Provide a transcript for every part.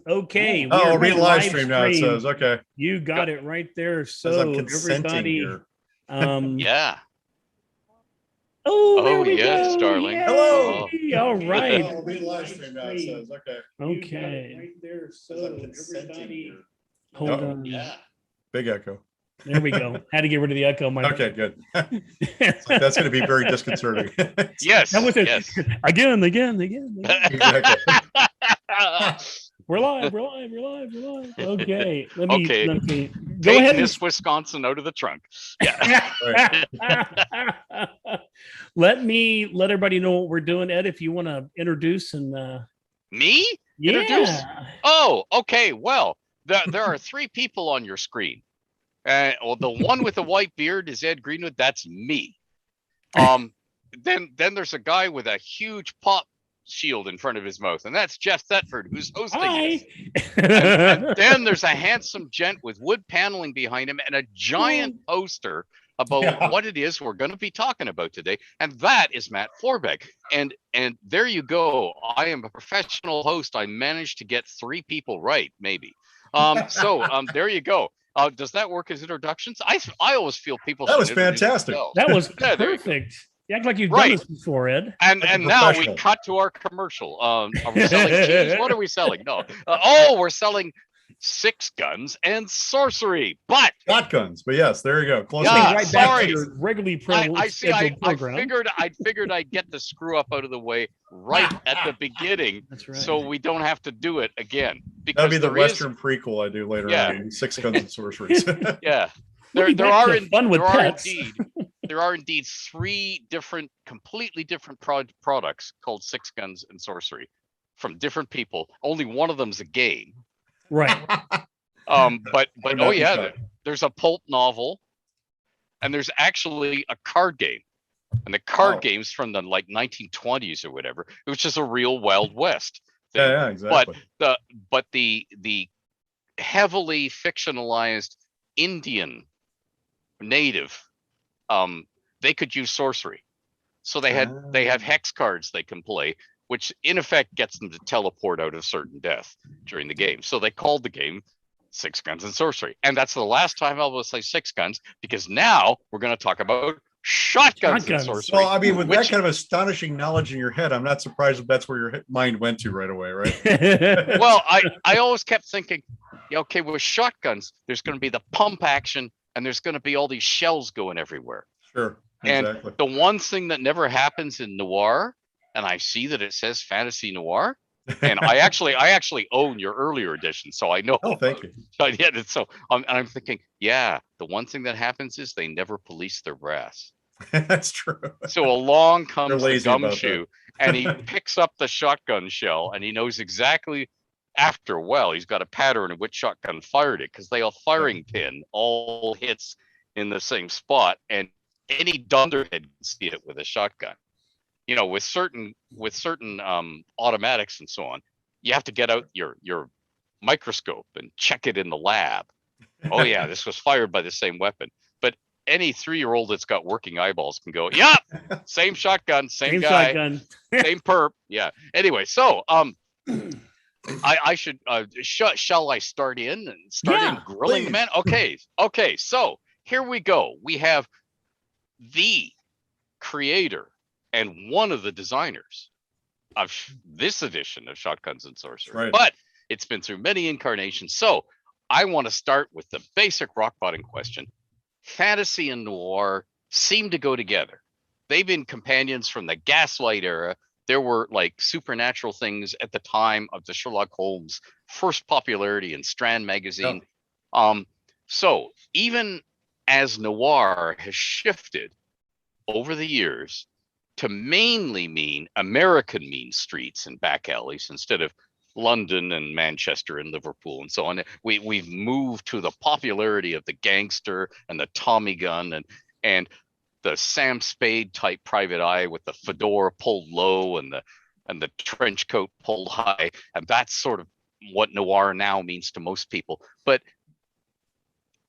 Okay. Oh, we're we're being being live streamed now. It streamed. says, okay. You got it right there. Says I'm So consenting everybody, here. Yeah. oh, there we yes, go. darling. Yay. Hello. All right. Oh, we're being live streamed now. It says, okay. Okay. Right there. So I'm consenting here. Hold Uh-oh. on. Yeah. Big echo. There we go. Had to get rid of the echo. My Okay, good. It's like, that's going to be very disconcerting. Yes. That was it. Yes. Again. Exactly. We're live. Okay. Let me Okay. go Take ahead. Miss Wisconsin out of the trunk. Yeah. Right. Let everybody know what we're doing. Ed, if you want to introduce and Me? yeah. Introduce? Oh, okay. Well, there are three people on your screen. Well, the one with the white beard is Ed Greenwood. That's me. Then there's a guy with a huge pop shield in front of his mouth, and that's Jeff Thetford, who's hosting Hi. and then there's a handsome gent with wood paneling behind him and a giant poster about what it is we're going to be talking about today, and that is Matt Forbeck. And there you go. I am a professional host. I managed to get three people right, maybe. So there you go. Does that work as introductions? I always feel people. That was fantastic. That was Yeah, perfect. You act like you've Right. done this before, Ed. And now we cut to our commercial. Are we selling cheese? What are we selling? No. We're selling six guns and sorcery. But Shotguns. But yes, there you go. Close Yeah, enough. Right back sorry. to your regularly I see. I program. figured I'd get the screw up out of the way right at the beginning, That's right. so we don't have to do it again. That'll Because be the there is- Western prequel I do later Yeah. on. Six Guns and Sorceries. Yeah, We'll be back to fun with pets. there are indeed three completely different products called Six Guns and Sorcery from different people. Only one of them's a game. Right. But Would oh not be yeah, shocked. there's a pulp novel, and there's actually a card game, and the card Wow. game's from the like 1920s or whatever, which is a real Wild West thing. Yeah, exactly. But the heavily fictionalized Indian native, they could use sorcery, so they have hex cards they can play, which in effect gets them to teleport out of certain death during the game. So they called the game Six Guns and Sorcery, and that's the last time I will say six guns, because now we're going to talk about shotguns and sorcery. Well, I mean, with that kind of astonishing knowledge in your head, I'm not surprised if that's where your mind went to right away, right? Well, I always kept thinking, okay, with shotguns, there's going to be the pump action, and there's going to be all these shells going everywhere. Sure. And Exactly. the one thing that never happens in noir, and I see that it says fantasy noir, and I actually own your earlier edition, so I know. Oh, thank you. So I'm thinking, yeah, the one thing that happens is they never police their brass. That's true. So along comes the lazy about gumshoe, and he picks up the shotgun shell, and he knows exactly. After he's got a pattern of which shotgun fired it, because they all firing pin all hits in the same spot, and any dunderhead can see it with a shotgun. You know, with certain automatics and so on, you have to get out your microscope and check it in the lab. Oh yeah, this was fired by the same weapon. But any 3-year-old that's got working eyeballs can go, yeah, same shotgun, same guy, shotgun. same perp. Yeah. Anyway, so I should shall I start in grilling the man? Okay. So here we go. We have the creator and one of the designers of this edition of Shotguns and Sorcery, but it's been through many incarnations. So I want to start with the basic rock bottom question. Fantasy and noir seem to go together. They've been companions from the Gaslight era. There were like supernatural things at the time of the Sherlock Holmes first popularity in Strand magazine. So even as noir has shifted over the years to mainly mean American mean streets and back alleys instead of London and Manchester and Liverpool and so on, we've moved to the popularity of the gangster and the Tommy gun and the Sam Spade type private eye with the fedora pulled low and the trench coat pulled high, and that's sort of what noir now means to most people. But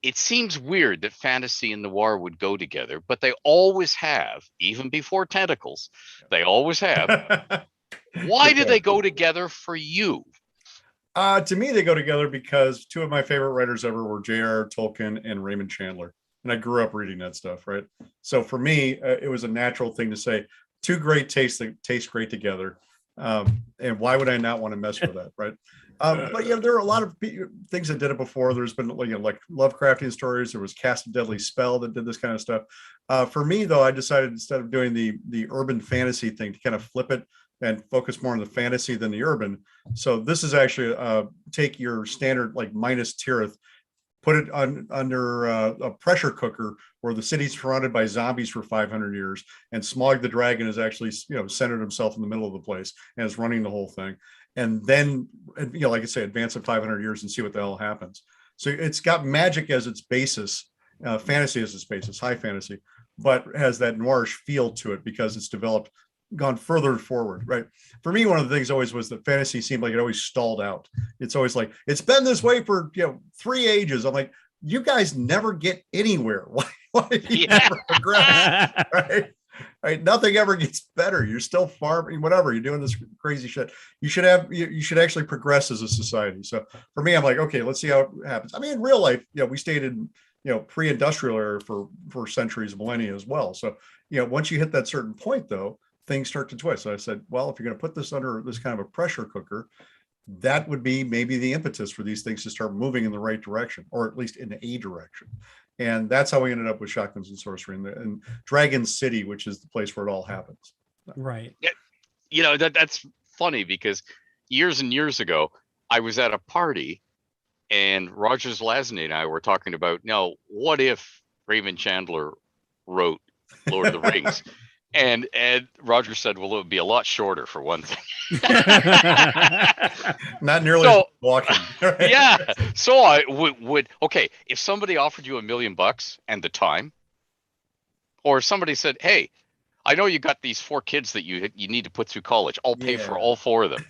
it seems weird that fantasy and noir would go together, but they always have, even before tentacles, they always have. Why do they go together for you? To me, they go together because two of my favorite writers ever were J.R. Tolkien and Raymond Chandler. And I grew up reading that stuff, right? So for me, it was a natural thing to say, two great tastes that taste great together. And why would I not want to mess with that, right? But there are a lot of things that did it before. There's been like Lovecraftian stories. There was Cast a Deadly Spell that did this kind of stuff. For me, though, I decided instead of doing the urban fantasy thing to kind of flip it and focus more on the fantasy than the urban. So this is actually take your standard like Minas Tirith, put it under a pressure cooker where the city's surrounded by zombies for 500 years, and Smaug the dragon is actually centered himself in the middle of the place and is running the whole thing. And then like I say, advance it 500 years and see what the hell happens. So it's got magic as its basis, fantasy as its basis, high fantasy, but has that noirish feel to it because it's gone further forward, right? For me, one of the things always was that fantasy seemed like it always stalled out. It's always like, it's been this way for 3 ages. I'm like, you guys never get anywhere. Why do you never progress? Right? Nothing ever gets better. You're still farming, whatever. You're doing this crazy shit. You should actually progress as a society. So for me, I'm like, okay, let's see how it happens. I mean, in real life, we stayed in pre-industrial era for centuries, millennia as well. So once you hit that certain point, though, things start to twist. So I said, well, if you're going to put this under this kind of a pressure cooker, that would be maybe the impetus for these things to start moving in the right direction, or at least in a direction. And that's how we ended up with Shotguns and Sorcery and Dragon City, which is the place where it all happens. Right. Yeah. That's funny because years and years ago, I was at a party and Roger Zelazny and I were talking about, what if Raymond Chandler wrote Lord of the Rings? And Roger said, well, it would be a lot shorter for one thing. Not nearly as walking. Right? Yeah. So I would, okay, if somebody offered you $1 million and the time, or somebody said, hey, I know you got these 4 kids that you need to put through college. I'll pay for all 4 of them.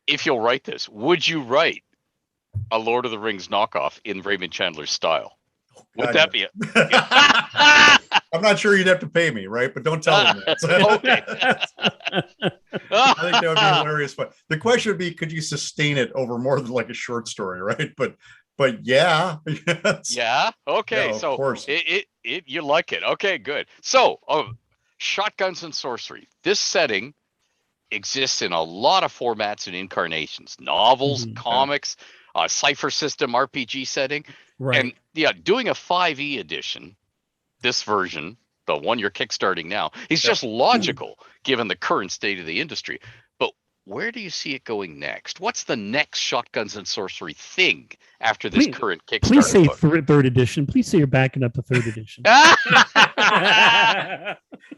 If you'll write this, would you write a Lord of the Rings knockoff in Raymond Chandler's style? Would that be it? I'm not sure you'd have to pay me, right? But don't tell him that. Okay. I think that would be hilarious. But the question would be, could you sustain it over more than like a short story, right? But yeah. Yeah. Okay. Yeah, so of course. You like it. Okay, good. So Shotguns and Sorcery. This setting exists in a lot of formats and incarnations: novels, comics, cipher system, RPG setting. Right. And doing a 5e edition, this version, the one you're kickstarting now, is just logical given the current state of the industry. But where do you see it going next? What's the next Shotguns and Sorcery thing after this current Kickstarter? Please say third edition. Please say you're backing up the 3rd edition. That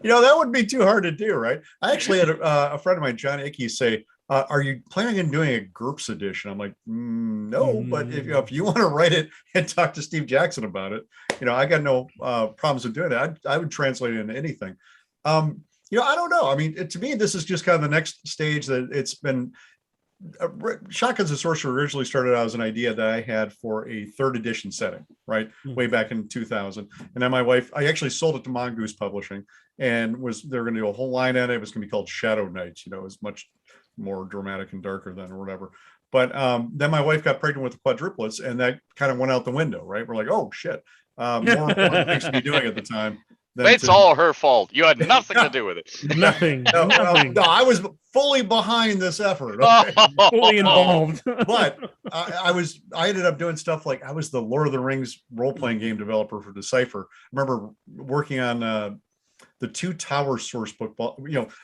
wouldn't be too hard to do, right? I actually had a friend of mine, John Ickey, say, are you planning on doing a GURPS edition? I'm like, no, but if you want to write it and talk to Steve Jackson about it, I got no problems with doing that. I would translate it into anything. I don't know. I mean, to me, this is just kind of the next stage that it's been. Shotguns and Sorcery originally started out as an idea that I had for a 3rd edition setting, right? Way back in 2000. And then my wife, I actually sold it to Mongoose Publishing, and they're going to do a whole line on it. It was going to be called Shadow Knights. It was much more dramatic and darker than or whatever. But then my wife got pregnant with the quadruplets, and that kind of went out the window, right? We're like, oh shit, more important things to be doing at the time. It's all her fault. You had nothing to do with it. Nothing. No, I was fully behind this effort. Okay? Fully involved. But I ended up doing stuff like I was the Lord of the Rings role-playing game developer for Decipher. I remember working on the 2 Towers source book,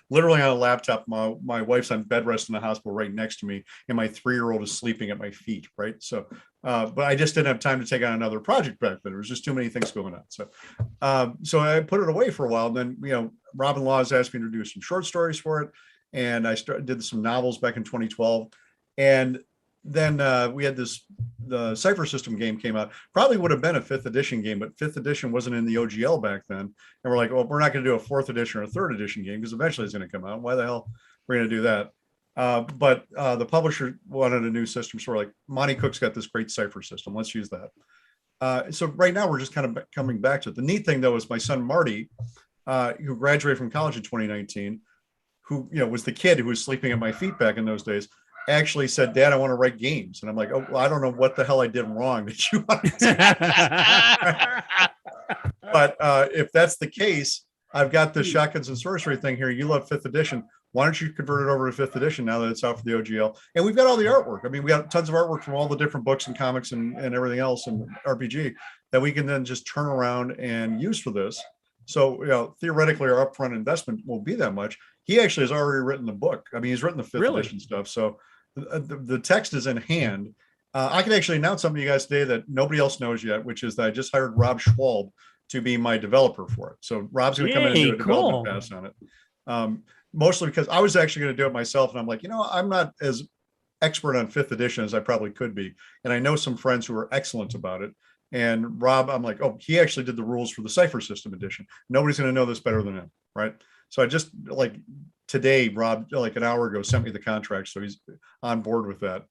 literally on a laptop. My wife's on bed rest in the hospital right next to me, and my 3-year-old is sleeping at my feet, right? So, but I just didn't have time to take on another project back then. There was just too many things going on. So I put it away for a while. And then, Robin Laws asked me to do some short stories for it. And I did some novels back in 2012. And then we had the Cipher System game came out. Probably would have been a 5th edition game, but 5th edition wasn't in the OGL back then. And we're like, well, we're not going to do a 4th edition or a 3rd edition game because eventually it's going to come out. Why the hell we're going to do that? But the publisher wanted a new system. So we're like, Monty Cook's got this great Cipher system. Let's use that. So right now we're just kind of coming back to it. The neat thing, though, is my son Marty, who graduated from college in 2019, who, was the kid who was sleeping at my feet back in those days, actually said, "Dad, I want to write games." And I'm like, "Oh, well, I don't know what the hell I did wrong that you want to." But if that's the case, I've got the Shotguns and Sorcery thing here. You love 5th edition. Why don't you convert it over to 5th edition now that it's out for the OGL? And we've got all the artwork. I mean, we got tons of artwork from all the different books and comics and everything else and RPG that we can then just turn around and use for this. So, theoretically, our upfront investment won't be that much. He actually has already written the book. I mean, he's written the 5th edition stuff. So the text is in hand. I can actually announce something to you guys today that nobody else knows yet, which is that I just hired Rob Schwalb to be my developer for it. So Rob's going to come in and do a development pass on it. Mostly because I was actually going to do it myself. And I'm like, I'm not as expert on 5th edition as I probably could be. And I know some friends who are excellent about it. And Rob, I'm like, oh, he actually did the rules for the Cypher System edition. Nobody's going to know this better than him, right? So I just, like, today, Rob, like an hour ago, sent me the contract. So he's on board with that.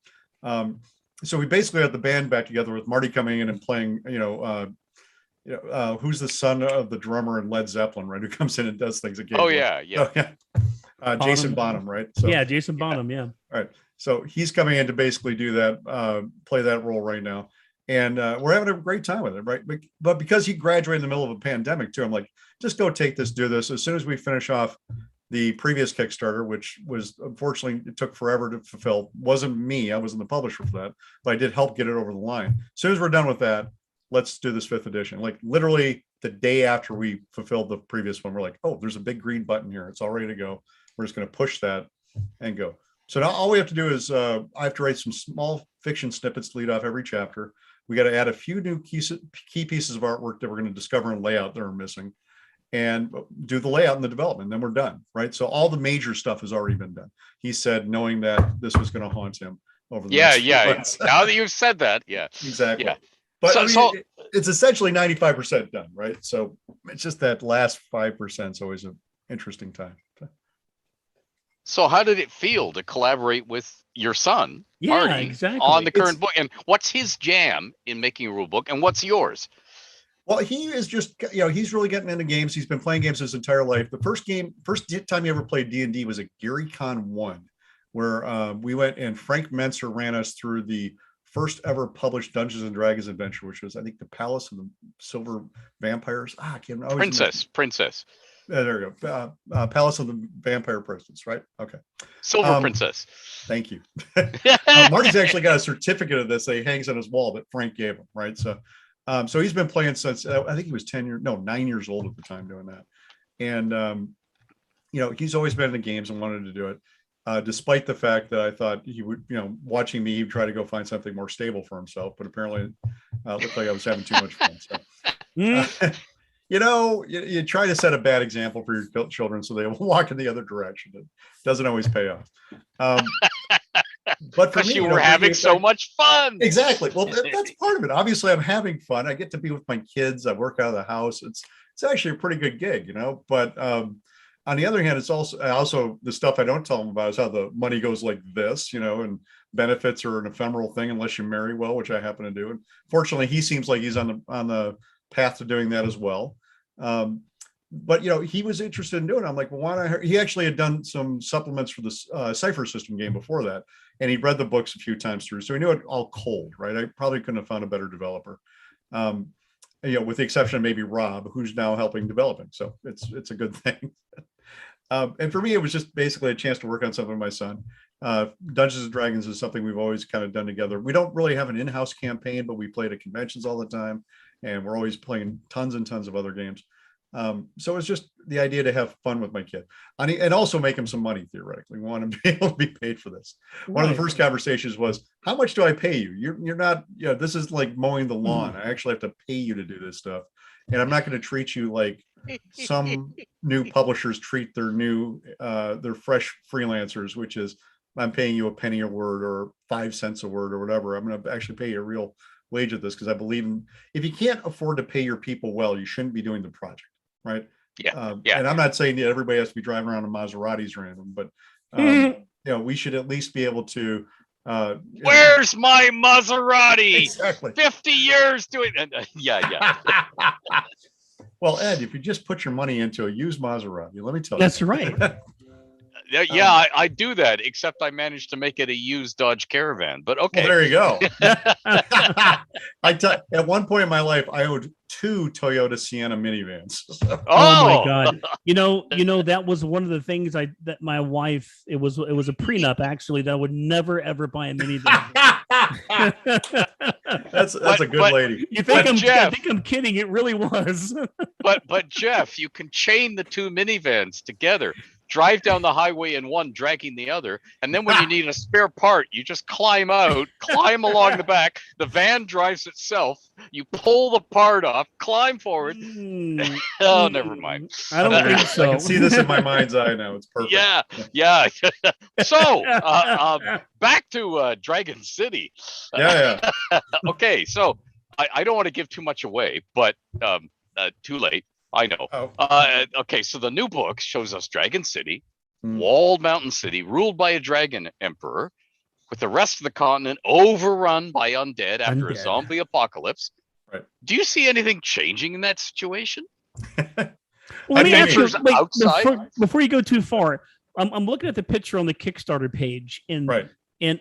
So we basically got the band back together with Marty coming in and playing, who's the son of the drummer in Led Zeppelin, right? Who comes in and does things again. Oh, yeah. Jason Bonham, right? So, yeah, Jason Bonham, yeah. All right. So he's coming in to basically do that, play that role right now. And we're having a great time with it, right? But because he graduated in the middle of a pandemic too, I'm like, just go take this, do this. As soon as we finish off the previous Kickstarter, which was, unfortunately, it took forever to fulfill. Wasn't me, I wasn't the publisher for that, but I did help get it over the line. As soon as we're done with that, let's do this 5th edition. Like literally the day after we fulfilled the previous one, we're like, oh, there's a big green button here. It's all ready to go. We're just going to push that and go. So now all we have to do is I have to write some small fiction snippets to lead off every chapter. We got to add a few new key pieces of artwork that we're going to discover in layout that are missing, and do the layout and the development. Then we're done, right? So all the major stuff has already been done. He said, knowing that this was going to haunt him over the next few months. Now that you've said that, exactly. Yeah. But it's essentially 95% done, right? So it's just that last 5% is always an interesting time. So how did it feel to collaborate with your son, Marty, exactly, on the current book? And what's his jam in making a rule book, and what's yours? Well, he is just, he's really getting into games. He's been playing games his entire life. The first time he ever played D&D was at GaryCon 1, where we went and Frank Menser ran us through the first ever published Dungeons and Dragons adventure, which was, I think, the Palace of the Silver Vampires. I can't remember. Princess. There we go. Palace of the Vampire Princess, right? Okay. Silver Princess. Thank you. Marty's actually got a certificate of this that he hangs on his wall that Frank gave him, right? So he's been playing since, I think he was 9 years old at the time doing that. And, he's always been in the games and wanted to do it. Despite the fact that I thought he would, watching me, he'd try to go find something more stable for himself, but apparently it looked like I was having too much fun. So, you try to set a bad example for your children so they will walk in the other direction. It doesn't always pay off. But for me, you were having so much fun. Exactly. Well, that's part of it. Obviously, I'm having fun. I get to be with my kids. I work out of the house. It's actually a pretty good gig, But on the other hand, it's also the stuff I don't tell them about is how the money goes like this, and benefits are an ephemeral thing unless you marry well, which I happen to do. And fortunately, he seems like he's on the path to doing that as well. But he was interested in doing it. I'm like, well, why not? He actually had done some supplements for the Cypher System game before that, and he'd read the books a few times through, so he knew it all cold, right? I probably couldn't have found a better developer, with the exception of maybe Rob, who's now helping developing. So it's a good thing. And for me, it was just basically a chance to work on something with my son. Dungeons and Dragons is something we've always kind of done together. We don't really have an in-house campaign, but we play at conventions all the time, and we're always playing tons and tons of other games. So it's just the idea to have fun with my kid and also make him some money. Theoretically, we want him to be able to be paid for this. One of the first conversations was, how much do I pay you? You're not, this is like mowing the lawn. I actually have to pay you to do this stuff. And I'm not going to treat you like some new publishers treat their their fresh freelancers, which is I'm paying you a penny a word or 5 cents a word or whatever. I'm going to actually pay you a real wage at this, because I believe if you can't afford to pay your people well, you shouldn't be doing the project. Right. Yeah. And I'm not saying that everybody has to be driving around in Maseratis or anything, but we should at least be able to. Where's my Maserati? Exactly. 50 years doing. Yeah. Well, Ed, if you just put your money into a used Maserati, let me tell you. That's right. Yeah, I do that, except I managed to make it a used Dodge Caravan. But Well, okay. there you go. At one point in my life, I owned 2 Toyota Sienna minivans. Oh my God. You know, that was one of the things that my wife, it was a prenup actually, that I would never ever buy a minivan. That's a good lady. You think Jeff, I think I'm kidding. It really was. but Jeff, you can chain the 2 minivans together, drive down the highway in one, dragging the other, and then when you need a spare part, you just climb out, climb along the back. The van drives itself. You pull the part off, climb forward. Oh, never mind. I don't think so. I can see this in my mind's eye now. It's perfect. Yeah. So back to Dragon City. Yeah. Okay, so I don't want to give too much away, but too late. I know. Okay, so the new book shows us Dragon City, walled mountain city, ruled by a dragon emperor, with the rest of the continent overrun by undead after a zombie apocalypse. Right. Do you see anything changing in that situation? Well, let me ask you, outside? before you go too far, I'm looking at the picture on the Kickstarter page, and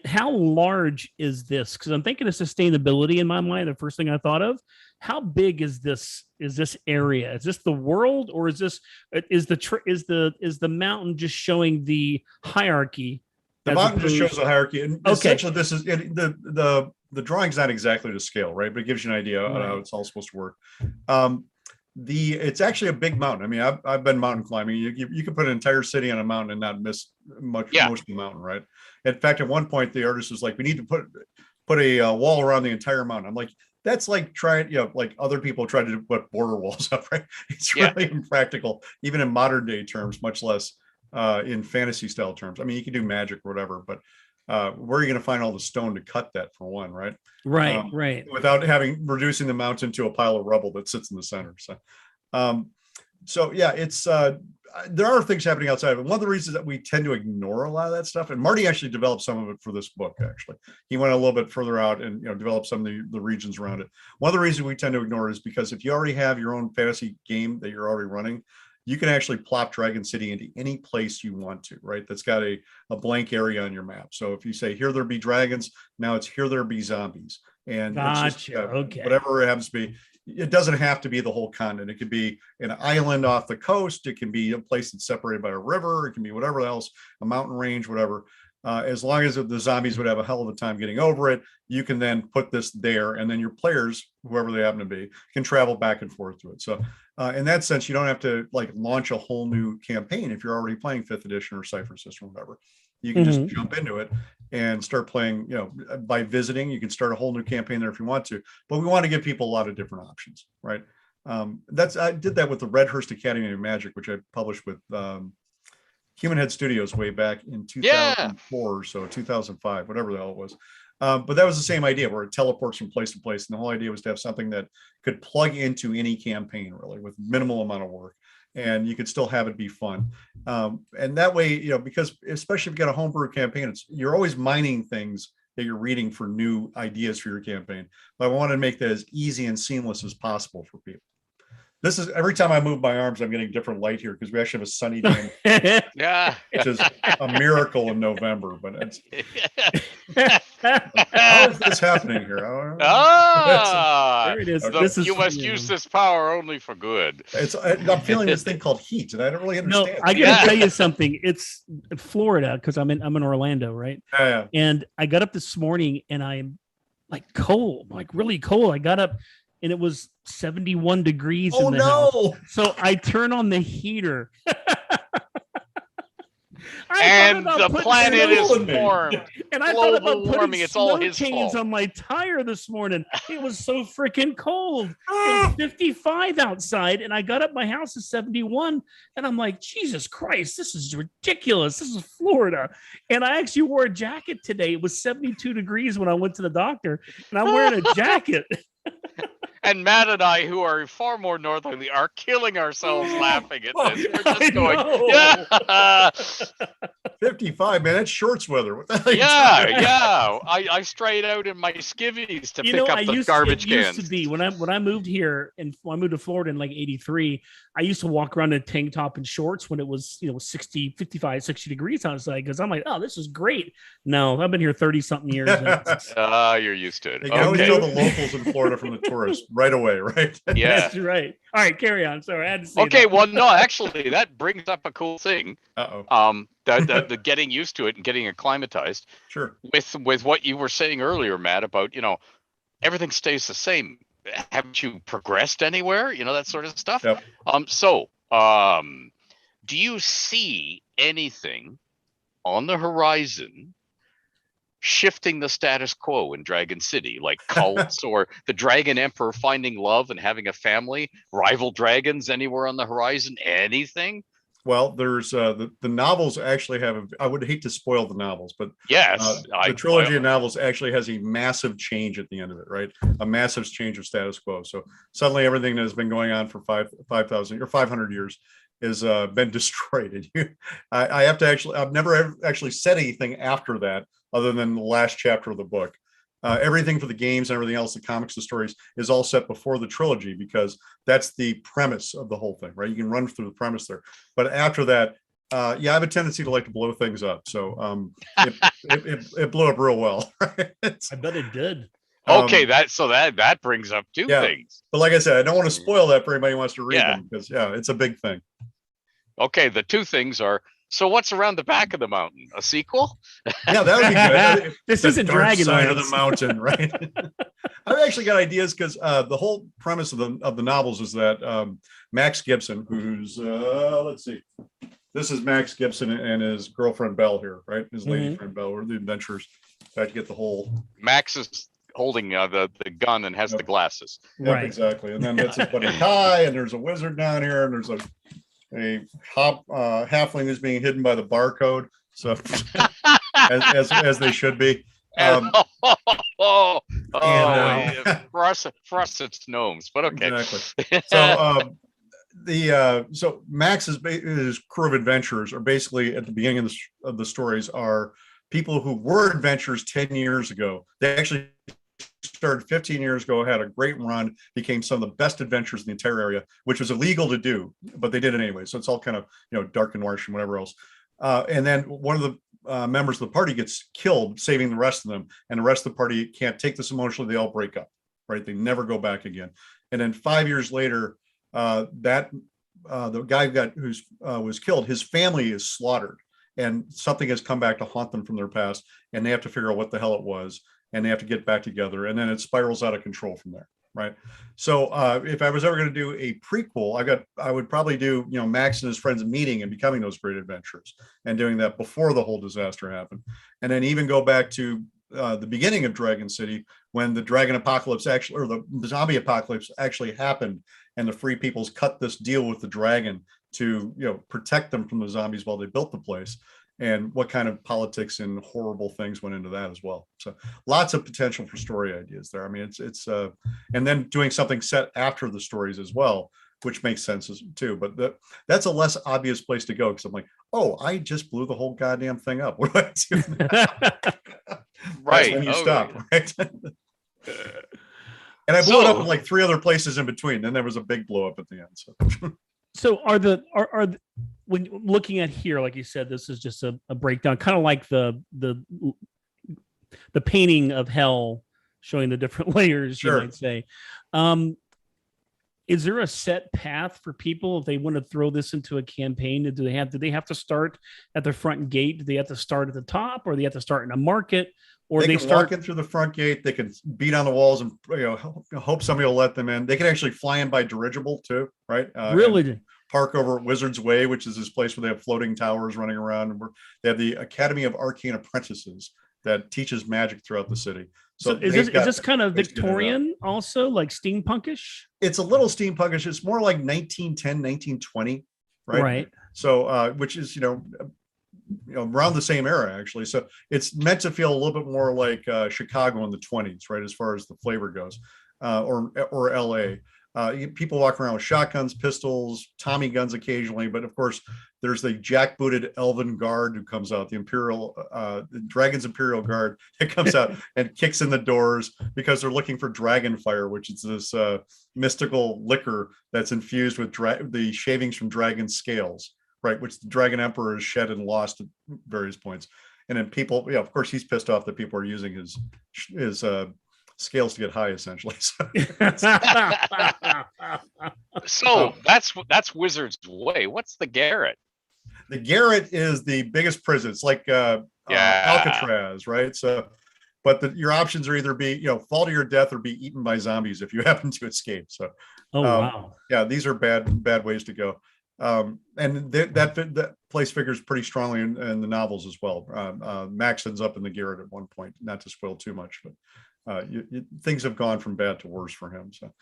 how large is this? Because I'm thinking of sustainability in my mind. The first thing I thought of, how big is this area? Is this the world, or is the mountain just showing the hierarchy? The mountain just shows the hierarchy, and essentially this is the drawing's not exactly to scale, right? But it gives you an idea of how it's all supposed to work. It's actually a big mountain. I mean, I've been mountain climbing. You can put an entire city on a mountain and not miss most of the mountain, right? In fact, at one point the artist was like, "We need to put a wall around the entire mountain." I'm like, that's like trying, like other people try to put border walls up, right? It's really impractical, even in modern day terms, much less in fantasy style terms. I mean, you can do magic or whatever, but where are you going to find all the stone to cut that, for one, right? Right. Without reducing the mountain to a pile of rubble that sits in the center. So it's there are things happening outside of it. One of the reasons that we tend to ignore a lot of that stuff, and Marty actually developed some of it for this book. Actually, he went a little bit further out and developed some of the regions around it. One of the reasons we tend to ignore it is because if you already have your own fantasy game that you're already running, you can actually plop Dragon City into any place you want to, right? That's got a blank area on your map. So if you say, here there be dragons, now it's here there be zombies. And it's just, whatever it happens to be, it doesn't have to be the whole continent. It could be an island off the coast. It can be a place that's separated by a river. It can be whatever else, a mountain range, whatever. As long as the zombies would have a hell of a time getting over it, you can then put this there, and then your players, whoever they happen to be, can travel back and forth to it. So in that sense, you don't have to like launch a whole new campaign if you're already playing 5th edition or Cypher System or whatever. You can just jump into it and start playing, by visiting. You can start a whole new campaign there if you want to, but we want to give people a lot of different options, right? I did that with the Redhurst Academy of Magic, which I published with Human Head Studios way back in 2004 or so, 2005, whatever the hell it was. But that was the same idea where it teleports from place to place. And the whole idea was to have something that could plug into any campaign really with minimal amount of work. And you could still have it be fun. And that way, because especially if you've got a homebrew campaign, you're always mining things that you're reading for new ideas for your campaign. But I want to make that as easy and seamless as possible for people. This is every time I move my arms, I'm getting different light here because we actually have a sunny day, which is a miracle in November. But it's how is this happening here? There it is. You must use this power only for good. I'm feeling this thing called heat, and I don't really understand. No, I got to tell you something. It's Florida because I'm in Orlando, right? Yeah. And I got up this morning and I'm like cold, like really cold. I got up and it was 71 degrees in the house. So I turn on the heater. And the planet is warm. And I thought about putting snow chains on my tire this morning. It was so freaking cold. It was 55 outside, and I got up. My house is 71, and I'm like, Jesus Christ, this is ridiculous. This is Florida. And I actually wore a jacket today. It was 72 degrees when I went to the doctor, and I'm wearing a jacket. And Matt and I, who are far more northerly, are killing ourselves laughing at this. We're just going, 55, man, that's shorts weather. What the hell Yeah. I strayed out in my skivvies to pick up the garbage cans. It used to be when I moved here and I moved to Florida in like 83, I used to walk around in a tank top and shorts when it was, 60, 55, 60 degrees outside, because I'm like, oh, this is great. No, I've been here 30 something years. You're used to it. You can always tell the locals in Florida from the tourists right away, right? Yeah. That's right. All right, carry on. Sorry, I had to say okay, that. well, no, actually, that brings up a cool thing. Uh-oh. The getting used to it and getting acclimatized. Sure. With what you were saying earlier, Matt, about, everything stays the same. Haven't you progressed anywhere? That sort of stuff. Yep. Do you see anything on the horizon shifting the status quo in Dragon City, like cults or the Dragon Emperor finding love and having a family, rival dragons anywhere on the horizon? Anything? Well, there's the novels actually have I would hate to spoil the novels, but yes, the trilogy of novels actually has a massive change at the end of it, right? A massive change of status quo. So suddenly everything that has been going on for 5,000 or 500 years has been destroyed. And I have to I've never actually said anything after that other than the last chapter of the book. Everything for the games and everything else, the comics, the stories, is all set before the trilogy, because that's the premise of the whole thing, right? You can run through the premise there, but after that, I have a tendency to like to blow things up. So it blew up real well. Right? I bet it did. Okay, that brings up two things. But like I said, I don't want to spoil that for anybody who wants to read them, because it's a big thing. Okay, the two things are, so what's around the back of the mountain? A sequel? Yeah, that would be good. This isn't Dragon side of the mountain, right? I've actually got ideas, because the whole premise of the novels is that Max Gibson, who's let's see, this is Max Gibson and his girlfriend Belle here, right? His lady friend Belle, or the adventurers. I had to get the whole. Max is holding the gun and has the glasses. Yep, right, exactly. And then that's his buddy Ty, and there's a wizard down here, and there's a halfling who's being hidden by the barcode, so as they should be. For us it's gnomes, but okay. Exactly. So Max's his crew of adventurers are basically, at the beginning of the stories, are people who were adventurers 10 years ago. They actually started 15 years ago, had a great run, became some of the best adventurers in the entire area, which was illegal to do, but they did it anyway. So it's all kind of, dark and Martian, whatever else. And then one of the members of the party gets killed, saving the rest of them. And the rest of the party can't take this emotionally. They all break up, right? They never go back again. And then 5 years later, the guy was killed, his family is slaughtered, and something has come back to haunt them from their past, and they have to figure out what the hell it was, and they have to get back together, and then it spirals out of control from there, right? So if I was ever going to do a prequel, I would probably do, Max and his friends meeting and becoming those great adventurers, and doing that before the whole disaster happened, and then even go back to the beginning of Dragon City, when the dragon apocalypse actually, or the zombie apocalypse actually happened, and the free peoples cut this deal with the dragon to protect them from the zombies while they built the place, and what kind of politics and horrible things went into that as well. So lots of potential for story ideas there. I mean, it's and then doing something set after the stories as well, which makes sense too. But that's a less obvious place to go, because I'm like, oh, I just blew the whole goddamn thing up. What do I do now? Right. When you stop, right? And I blew it up in like 3 other places in between. Then there was a big blow up at the end. So are when looking at here, like you said, this is just a breakdown, kind of like the painting of hell, showing the different layers, sure, you might say. Is there a set path for people if they want to throw this into a campaign? Do they have to start at the front gate? Do they have to start at the top, or do they have to start in a market? Or they can walk in through the front gate. They can beat on the walls and hope somebody will let them in. They can actually fly in by dirigible too, right? Really? Park over at Wizard's Way, which is this place where they have floating towers running around. And they have the Academy of Arcane Apprentices that teaches magic throughout the city. So is this kind of Victorian also, like steampunkish? It's a little steampunkish. It's more like 1910, 1920, right? Right. So, which is, around the same era, actually. So it's meant to feel a little bit more like Chicago in the 20s, right? As far as the flavor goes, or LA. People walk around with shotguns, pistols, Tommy guns occasionally, but of course, There's the jackbooted elven guard who comes out, the dragon's imperial guard that comes out and kicks in the doors because they're looking for dragon fire, which is this mystical liquor that's infused with the shavings from dragon scales, right? Which the dragon emperor has shed and lost at various points. And then people, of course, he's pissed off that people are using his scales to get high, essentially. So that's Wizard's Way. What's the garret? The garret is the biggest prison. It's like Alcatraz, right? So, but your options are either fall to your death or be eaten by zombies if you happen to escape. So, wow, yeah, these are bad ways to go. And that place figures pretty strongly in the novels as well. Max ends up in the garret at one point. Not to spoil too much, but things have gone from bad to worse for him. So,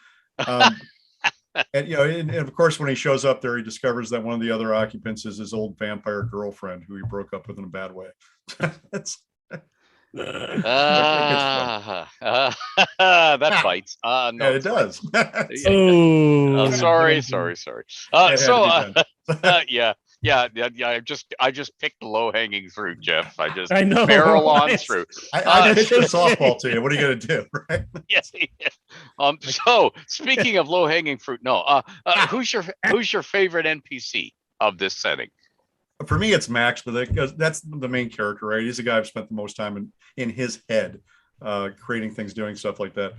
and of course, when he shows up there, he discovers that one of the other occupants is his old vampire girlfriend who he broke up with in a bad way. That bites. No, yeah, it does. Sorry. I just picked the low hanging fruit, Jeff. I know. Barrel on through. I pitched a softball to you. What are you going to do, right? Yes. So speaking of low hanging fruit, who's your favorite NPC of this setting? For me, it's Max, but that's the main character, right? He's the guy I've spent the most time in his head, creating things, doing stuff like that.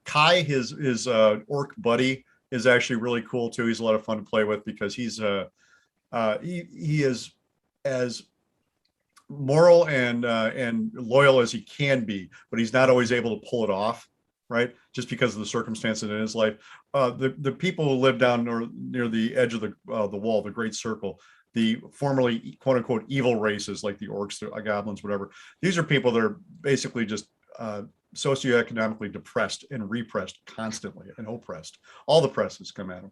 Kai, his orc buddy, is actually really cool too. He's a lot of fun to play with because he is as moral and loyal as he can be, but he's not always able to pull it off, right? Just because of the circumstances in his life. The people who live down near the edge of the wall, the Great Circle, the formerly quote unquote evil races like the orcs, the goblins, whatever. These are people that are basically just socioeconomically depressed and repressed constantly and oppressed. All the presses come at him.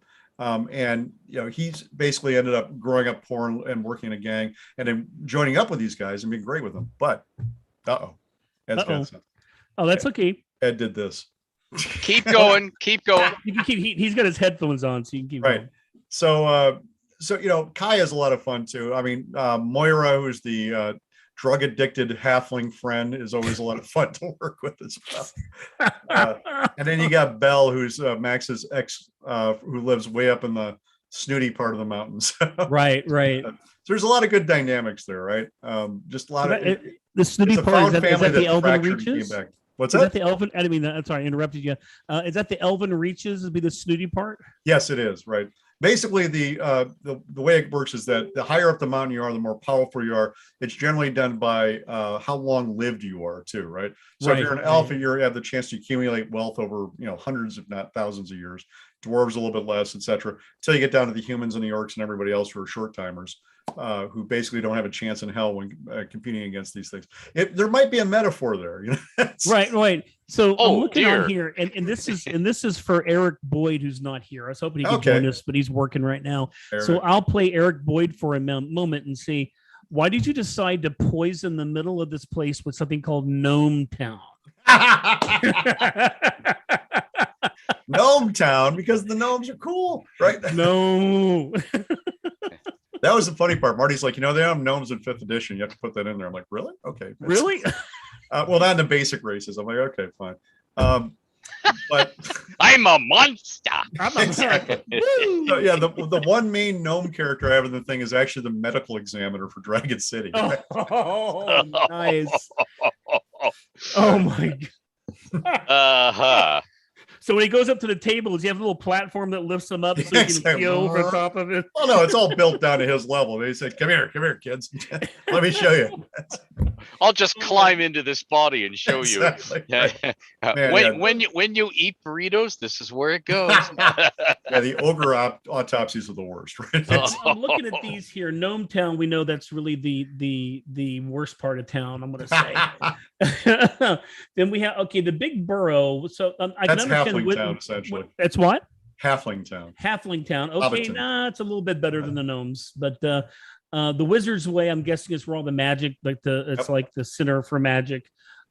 And he's basically ended up growing up poor and working in a gang and then joining up with these guys and being great with them. But Ed's got something. Oh, that's okay. Ed did this. Keep going. He's got his headphones on, so you can keep going. So Kai is a lot of fun too. I mean, Moira, who's the drug addicted halfling friend, is always a lot of fun to work with as well. And then you got Belle, who's Max's ex, who lives way up in the snooty part of the mountains. Right. So there's a lot of good dynamics there, right? Just a lot of the snooty part. Is that the Elven Reaches? What's that? Is that the Elven? I mean, I'm sorry, I interrupted you. Is that the Elven Reaches? Would be the snooty part? Yes, it is. Right. Basically, the way it works is that the higher up the mountain you are, the more powerful you are. It's generally done by how long lived you are, too, right? So if you're an elf, you have the chance to accumulate wealth over hundreds, if not thousands of years. Dwarves a little bit less, etc. Until you get down to the humans and the orcs and everybody else who are short timers, who basically don't have a chance in hell when competing against these things. There might be a metaphor there, Right. So I'm looking on here, and this is for Eric Boyd, who's not here. I was hoping he could join us, but he's working right now. Eric. So I'll play Eric Boyd for a moment and see, why did you decide to poison the middle of this place with something called Gnome Town? Gnome Town, because the gnomes are cool, right? No. That was the funny part. Marty's like, they have gnomes in 5th edition. You have to put that in there. I'm like, really? Okay. Really? Well, not in the basic races. I'm like, okay, fine. But I'm a monster. Exactly. So, yeah, the one main gnome character I have in the thing is actually the medical examiner for Dragon City. Right? Oh, nice. Oh my God. So when he goes up to the table, does he have a little platform that lifts him up so he can peel over top of it? Oh no, it's all built down to his level. He said, "Come here, kids. Let me show you." I'll just climb into this body and show you. Man, when you eat burritos, this is where it goes. Yeah, the ogre autopsies are the worst, right? I'm looking at these here. Gnome Town, we know that's really the worst part of town, I'm going to say. Then we have the big borough. So I can understand Halfling Town, essentially. That's what? Halfling Town. Halfling Town. Okay, it's a little bit better than the gnomes, but the Wizard's Way, I'm guessing, is where all the magic, like like the center for magic.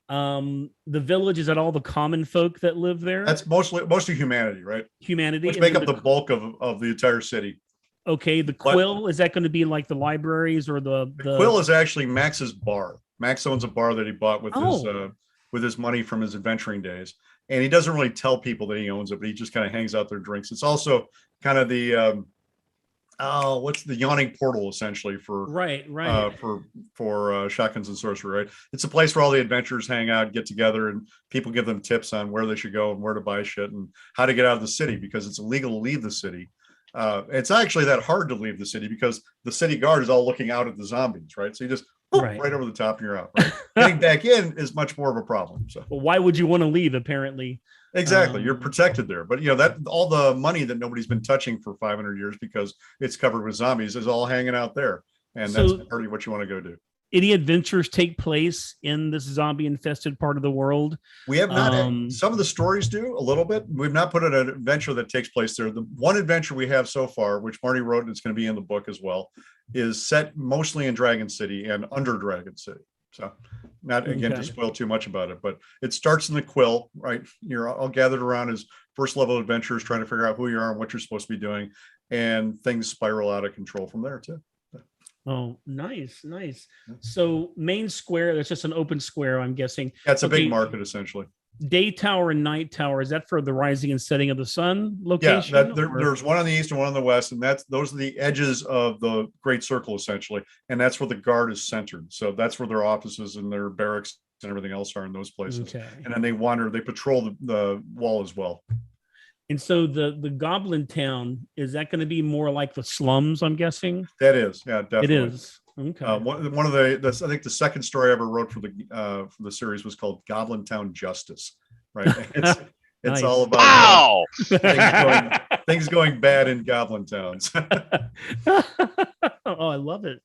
The village, is that all the common folk that live there? That's mostly humanity, right? Humanity, which make up the bulk of the entire city. Okay, the Quill, is that going to be like the libraries or the Quill is actually Max's bar. Max owns a bar that he bought with his money from his adventuring days, and he doesn't really tell people that he owns it, but he just kind of hangs out there, drinks. It's also kind of the what's the yawning portal essentially for shotguns and sorcery, right? It's a place where all the adventurers hang out, get together, and people give them tips on where they should go and where to buy shit and how to get out of the city, because it's illegal to leave the city. It's actually that hard to leave the city because the city guard is all looking out at the zombies, right? So you just right over the top and you're out. Right? Getting back in is much more of a problem. So, well, why would you want to leave? Apparently, exactly, you're protected there. But that all the money that nobody's been touching for 500 years because it's covered with zombies is all hanging out there, and that's partly what you want to go do. Any adventures take place in this zombie-infested part of the world? We have not. Some of the stories do a little bit. We've not put an adventure that takes place there. The one adventure we have so far, which Marty wrote, and it's going to be in the book as well, is set mostly in Dragon City and under Dragon City. So, not again to spoil too much about it, but it starts in the Quill, right? You're all gathered around as first level adventurers trying to figure out who you are and what you're supposed to be doing, and things spiral out of control from there too. Oh, nice. So main square, that's just an open square, I'm guessing. That's a big market, essentially. Day tower and night tower, is that for the rising and setting of the sun location? Yeah, there's one on the east and one on the west, and those are the edges of the great circle, essentially, and that's where the guard is centered. So that's where their offices and their barracks and everything else are in those places. Okay. And then they patrol the wall as well. And so the Goblin Town, is that going to be more like the slums, I'm guessing? That is, yeah, definitely. It is. Okay. One of I think the second story I ever wrote for the series was called Goblin Town Justice, right? It's nice. All about things going bad in Goblin Towns. Oh, I love it.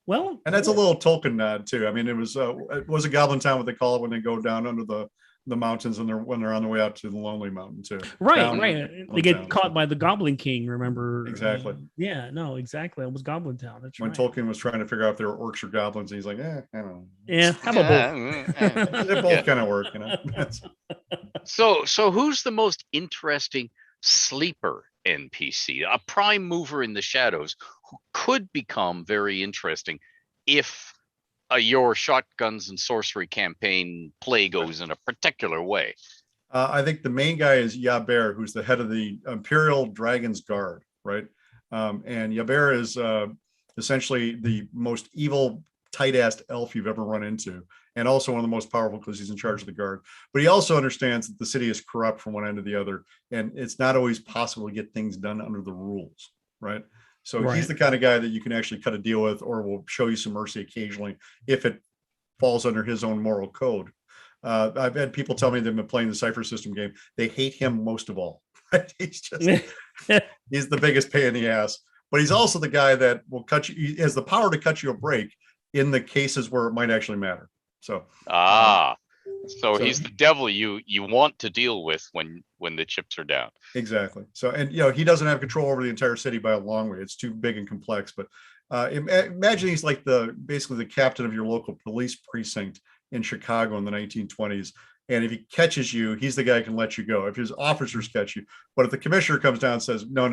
Well, and that's a little Tolkien nod too. I mean, it was a Goblin Town, what they call it when they go down under the mountains and when they're on the way out to the Lonely Mountain too. Right. They get caught by the Goblin King, remember? Exactly. Yeah, no, exactly. It was Goblin Town. That's when Tolkien was trying to figure out if they were orcs or goblins, he's like, I don't know. Yeah, how about both? They both kind of work, So who's the most interesting sleeper NPC, a prime mover in the shadows who could become very interesting if your shotguns and sorcery campaign play goes in a particular way? I think the main guy is Yaber, who's the head of the Imperial Dragon's Guard, right? And Yaber is essentially the most evil, tight-assed elf you've ever run into, and also one of the most powerful because he's in charge of the guard. But he also understands that the city is corrupt from one end to the other, and it's not always possible to get things done under the rules, right? So he's the kind of guy that you can actually cut a deal with, or will show you some mercy occasionally if it falls under his own moral code. I've had people tell me they've been playing the Cypher System game. They hate him most of all. Right? He's the biggest pain in the ass. But he's also the guy that will cut you. He has the power to cut you a break in the cases where it might actually matter. So so he's the devil you want to deal with when the chips are down. Exactly. So, and he doesn't have control over the entire city by a long way. It's too big and complex. But imagine he's like basically the captain of your local police precinct in Chicago in the 1920s. And if he catches you, he's the guy who can let you go. If his officers catch you, but if the commissioner comes down and says, no,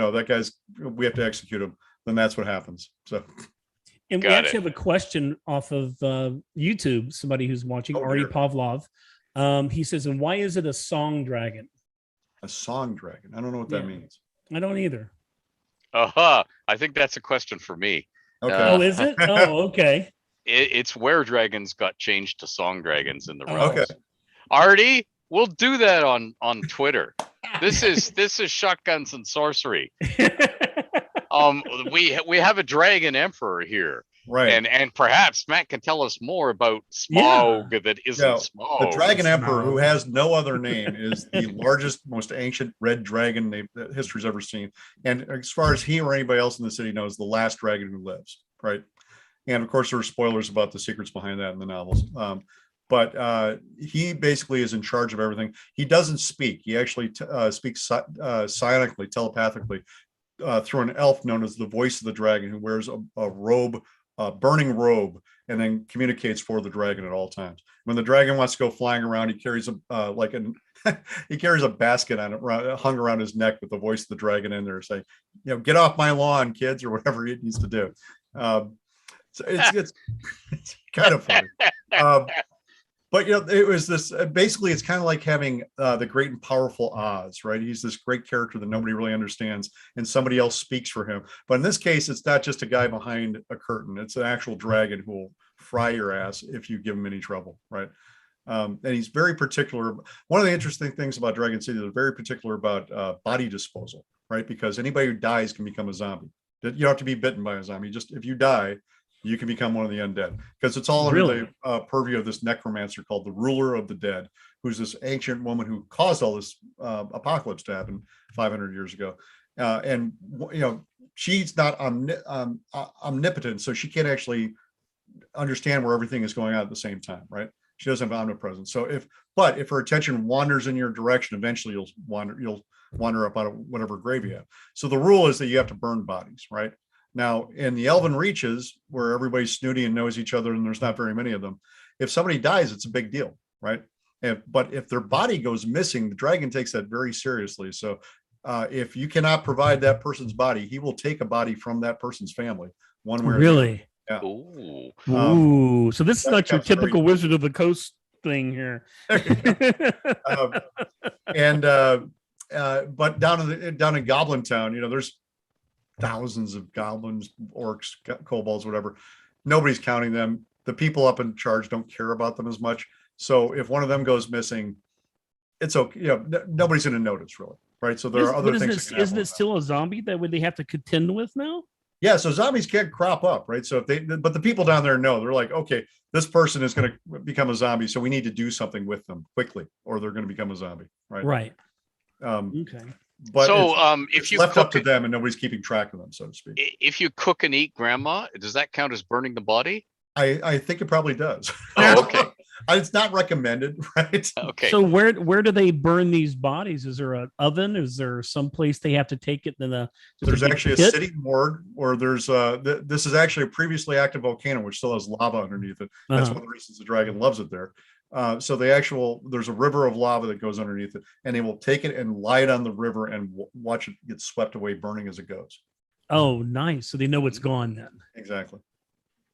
we have to execute him, then that's what happens. So. And we actually have a question off of YouTube, somebody who's watching, Artie Pavlov. He says, and why is it a song dragon? A song dragon? I don't know what that means. I don't either. I think that's a question for me. Okay. Is it? Oh, okay. It's where dragons got changed to song dragons in the realms. Okay. Artie, we'll do that on Twitter. This is Shotguns and Sorcery. We have a dragon emperor here, right? And perhaps Matt can tell us more about Smaug that isn't Smaug. The dragon emperor, who has no other name, is the largest, most ancient red dragon that history's ever seen. And as far as he or anybody else in the city knows, the last dragon who lives, right? And of course, there are spoilers about the secrets behind that in the novels. But he basically is in charge of everything. He doesn't speak. He actually speaks psionically, telepathically, through an elf known as the voice of the dragon, who wears a robe burning robe and then communicates for the dragon at all times. When the dragon wants to go flying around, he carries he carries a basket hung around his neck with the voice of the dragon in there saying, get off my lawn, kids, or whatever he needs to do. So it's kind of funny. But it was this. Basically, it's kind of like having the great and powerful Oz, right? He's this great character that nobody really understands, and somebody else speaks for him. But in this case, it's not just a guy behind a curtain; it's an actual dragon who will fry your ass if you give him any trouble, right? And he's very particular. One of the interesting things about Dragon City, they're very particular about body disposal, right? Because anybody who dies can become a zombie. You don't have to be bitten by a zombie. Just if you die, you can become one of the undead, because it's all under the purview of this necromancer called the Ruler of the Dead, who's this ancient woman who caused all this apocalypse to happen 500 years ago. And she's not omnipotent, so she can't actually understand where everything is going on at the same time, right? She doesn't have omnipresence. So if her attention wanders in your direction, eventually you'll wander up out of whatever grave you have. So the rule is that you have to burn bodies, right? Now, in the Elven Reaches, where everybody's snooty and knows each other and there's not very many of them, if somebody dies, it's a big deal, right? But if their body goes missing, the dragon takes that very seriously. So if you cannot provide that person's body, he will take a body from that person's family, one way or the other. Really? Yeah. Ooh. So this is not your typical Wizard of the Coast thing here. But down in Goblin Town, there's thousands of goblins, orcs, kobolds, whatever. Nobody's counting them. The people up in charge don't care about them as much. So if one of them goes missing, it's okay. Nobody's going to notice, really, right? So there are other things. Isn't it still a zombie that would they have to contend with now? Yeah, so zombies can't crop up, right? So but the people down there know. They're like, okay, this person is going to become a zombie, so we need to do something with them quickly, or they're going to become a zombie, right? Right. Okay. But if you left up to them and nobody's keeping track of them, so to speak. If you cook and eat grandma, does that count as burning the body? I think it probably does. Oh, okay. It's not recommended, right? Okay. So where do they burn these bodies? Is there an oven? Is there some place they have to take it? There's actually a city morgue, or there's this is actually a previously active volcano which still has lava underneath it. That's one of the reasons the dragon loves it there. So there's a river of lava that goes underneath it, and they will take it and lie it on the river and watch it get swept away, burning as it goes. Oh, nice. So they know it's gone then. Exactly.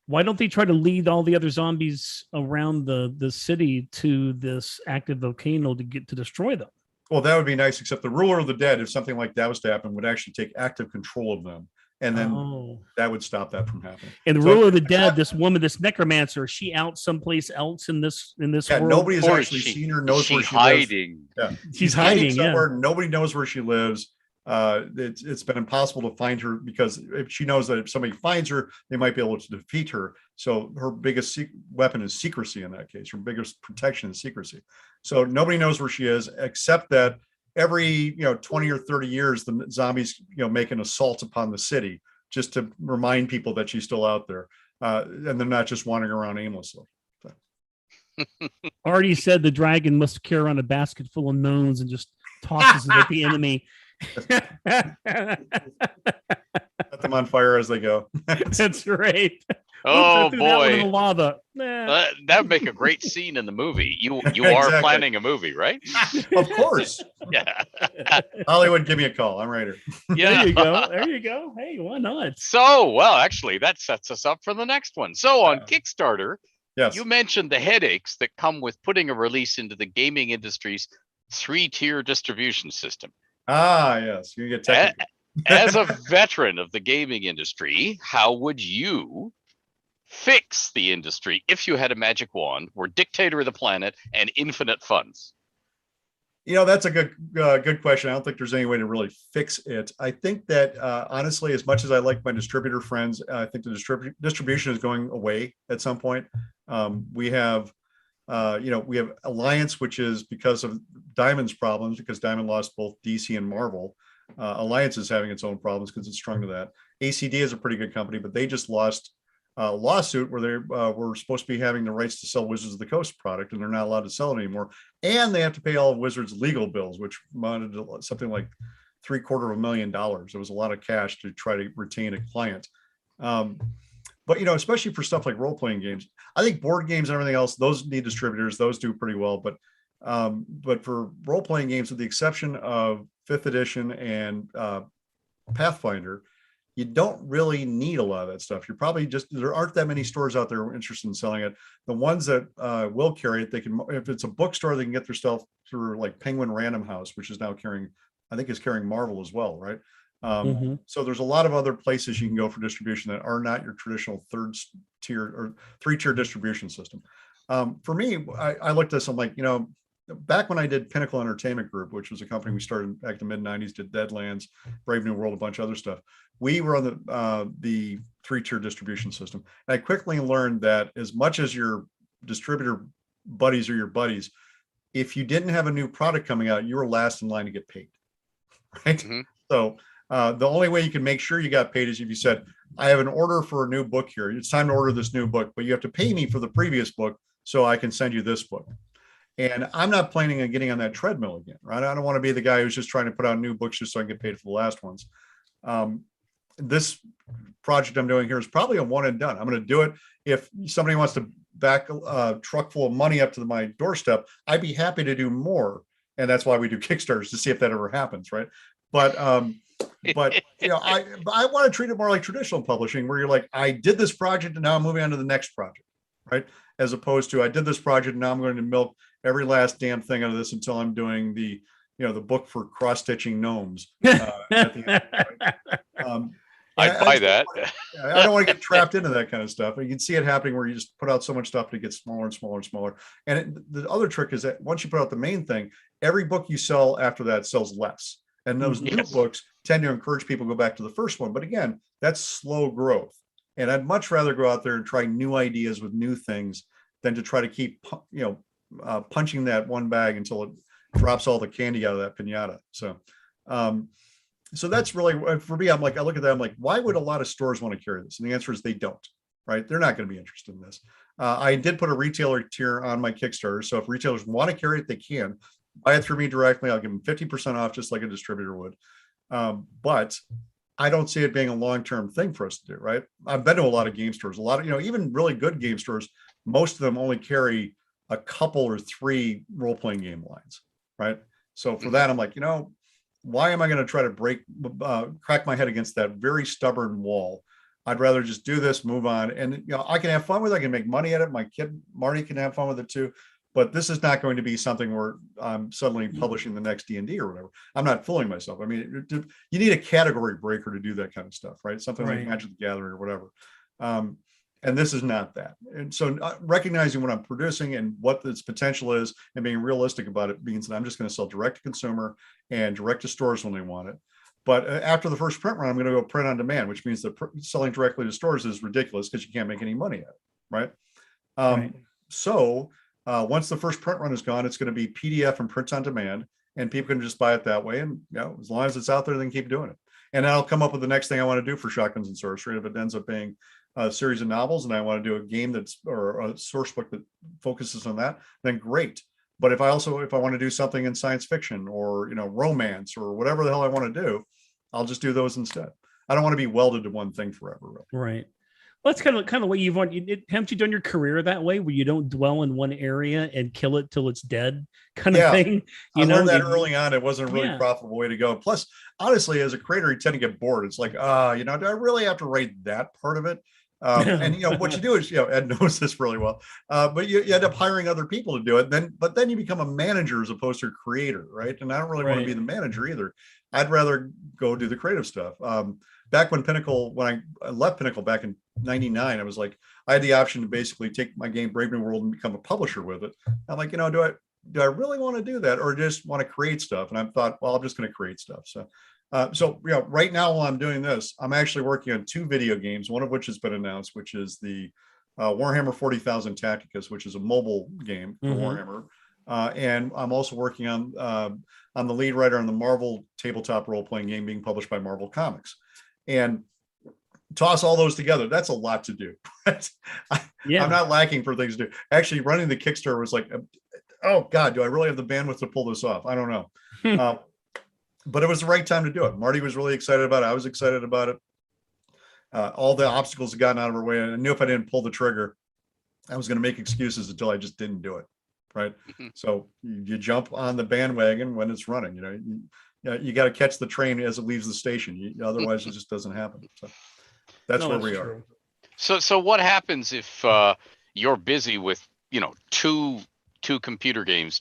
Why don't they try to lead all the other zombies around the city to this active volcano to destroy them? Well, that would be nice, except the Ruler of the Dead, if something like that was to happen, would actually take active control of them. And then that would stop that from happening. And the Ruler of the Dead, this woman, this necromancer, is she out someplace else in this world? Nobody has actually seen her, knows where she hiding. Lives. Yeah. She's hiding somewhere. Yeah. Nobody knows where she lives. It's been impossible to find her, because if she knows that if somebody finds her, they might be able to defeat her. So her biggest weapon is secrecy in that case. Her biggest protection is secrecy. So nobody knows where she is, except that every 20 or 30 years, the zombies make an assault upon the city just to remind people that she's still out there, and they're not just wandering around aimlessly. Already said the dragon must carry around a basket full of gnomes and just tosses it at the enemy. Set them on fire as they go. That's right. Oh boy, lava. That would make a great scene in the movie. You Exactly. are planning a movie, right? Of course. Yeah. Hollywood, give me a call. I'm right here. Yeah. There you go. Hey, why not? So, well, actually, that sets us up for the next one. So on Kickstarter, yes, you mentioned the headaches that come with putting a release into the gaming industry's 3-tier distribution system. Yes, you get technical. As a veteran of the gaming industry, how would you fix the industry if you had a magic wand, were dictator of the planet, and infinite funds? That's a good question. I don't think there's any way to really fix it. I think that honestly, as much as I like my distributor friends, I think the distribution is going away at some point. We have Alliance, which is because of Diamond's problems, because Diamond lost both DC and Marvel. Alliance is having its own problems because it's strung to that. ACD is a pretty good company, but they just lost a lawsuit where they were supposed to be having the rights to sell Wizards of the Coast product, and they're not allowed to sell it anymore. And they have to pay all of Wizards' legal bills, which amounted to something like $750,000. It was a lot of cash to try to retain a client. but especially for stuff like role-playing games, I think board games and everything else, those need distributors. Those do pretty well. But for role-playing games, with the exception of 5th edition and Pathfinder, you don't really need a lot of that stuff. You're probably there aren't that many stores out there interested in selling it. The ones that will carry it, they can, if it's a bookstore, they can get their stuff through like Penguin Random House, which is now carrying, I think is carrying Marvel as well, right? So there's a lot of other places you can go for distribution that are not your traditional 3rd tier or 3-tier distribution system. For me, I looked at this, I'm like, back when I did Pinnacle Entertainment Group, which was a company we started back in the mid-90s, did Deadlands, Brave New World, a bunch of other stuff. We were on the 3-tier distribution system. And I quickly learned that as much as your distributor buddies are your buddies, if you didn't have a new product coming out, you were last in line to get paid, right? So the only way you can make sure you got paid is if you said, I have an order for a new book here. It's time to order this new book, but you have to pay me for the previous book so I can send you this book. And I'm not planning on getting on that treadmill again, right? I don't want to be the guy who's just trying to put out new books just so I can get paid for the last ones. This project I'm doing here is probably a one and done. I'm going to do it. If somebody wants to back a truck full of money up to my doorstep, I'd be happy to do more. And that's why we do Kickstarters, to see if that ever happens, right? But I want to treat it more like traditional publishing, where you're like, I did this project and now I'm moving on to the next project, right? As opposed to, I did this project and now I'm going to milk every last damn thing out of this until I'm doing the book for cross-stitching gnomes. At the end, right? I'd buy that. I don't want to get trapped into that kind of stuff. You can see it happening where you just put out so much stuff to get smaller and smaller and smaller. And the other trick is that once you put out the main thing, every book you sell after that sells less. And those new books tend to encourage people to go back to the first one. But again, that's slow growth. And I'd much rather go out there and try new ideas with new things than to try to keep, punching that one bag until it drops all the candy out of that piñata. So that's really, for me, I'm like, I look at that, I'm like, why would a lot of stores want to carry this? And the answer is they don't, right? They're not going to be interested in this. I did put a retailer tier on my Kickstarter. So if retailers want to carry it, they can buy it through me directly. I'll give them 50% off, just like a distributor would. But I don't see it being a long-term thing for us to do, right? I've been to a lot of game stores, a lot of, even really good game stores, most of them only carry a couple or 3 role-playing game lines, right? So for that, I'm like, why am I going to try to crack my head against that very stubborn wall? I'd rather just do this, move on. And, I can have fun with it. I can make money at it. My kid, Marty, can have fun with it too. But this is not going to be something where I'm suddenly publishing the next D&D or whatever. I'm not fooling myself. I mean, you need a category breaker to do that kind of stuff, right? Something like Magic the Gathering or whatever. And this is not that. And so recognizing what I'm producing and what its potential is and being realistic about it means that I'm just going to sell direct to consumer and direct to stores when they want it. But after the first print run, I'm going to go print on demand, which means that selling directly to stores is ridiculous because you can't make any money at it, right? So once the first print run is gone, it's going to be PDF and print on demand, and people can just buy it that way. And as long as it's out there, they can keep doing it. And I'll come up with the next thing I want to do for Shotguns and Sorcery. If it ends up being a series of novels and I want to do a game or a source book that focuses on that, then great. But if I want to do something in science fiction or, romance or whatever the hell I want to do, I'll just do those instead. I don't want to be welded to one thing forever. Really. Right. Well, that's kind of what haven't you done your career that way, where you don't dwell in one area and kill it till it's dead kind of thing? I learned that early on. It wasn't a really profitable way to go. Plus, honestly, as a creator, you tend to get bored. It's like, do I really have to write that part of it? And what you do is, Ed knows this really well, but you end up hiring other people to do it. But then you become a manager as opposed to a creator, right? And I don't really want to be the manager either. I'd rather go do the creative stuff. Back when I left Pinnacle back in '99, I was like, I had the option to basically take my game Brave New World and become a publisher with it. I'm like, do I really want to do that, or just want to create stuff? And I thought, well, I'm just going to create stuff. So right now while I'm doing this, I'm actually working on 2 video games, one of which has been announced, which is the Warhammer 40,000 Tacticus, which is a mobile game for Warhammer. And I'm also working on the lead writer on the Marvel tabletop role-playing game being published by Marvel Comics. And toss all those together, that's a lot to do. I'm not lacking for things to do. Actually, running the Kickstarter was like, oh God, do I really have the bandwidth to pull this off? I don't know. But it was the right time to do it. Marty was really excited about it. I was excited about it. All the obstacles had gotten out of our way, and I knew if I didn't pull the trigger, I was going to make excuses until I just didn't do it. Right. So you jump on the bandwagon when it's running. You got to catch the train as it leaves the station. Otherwise, it just doesn't happen. So that's where we are. So what happens if you're busy with two computer games,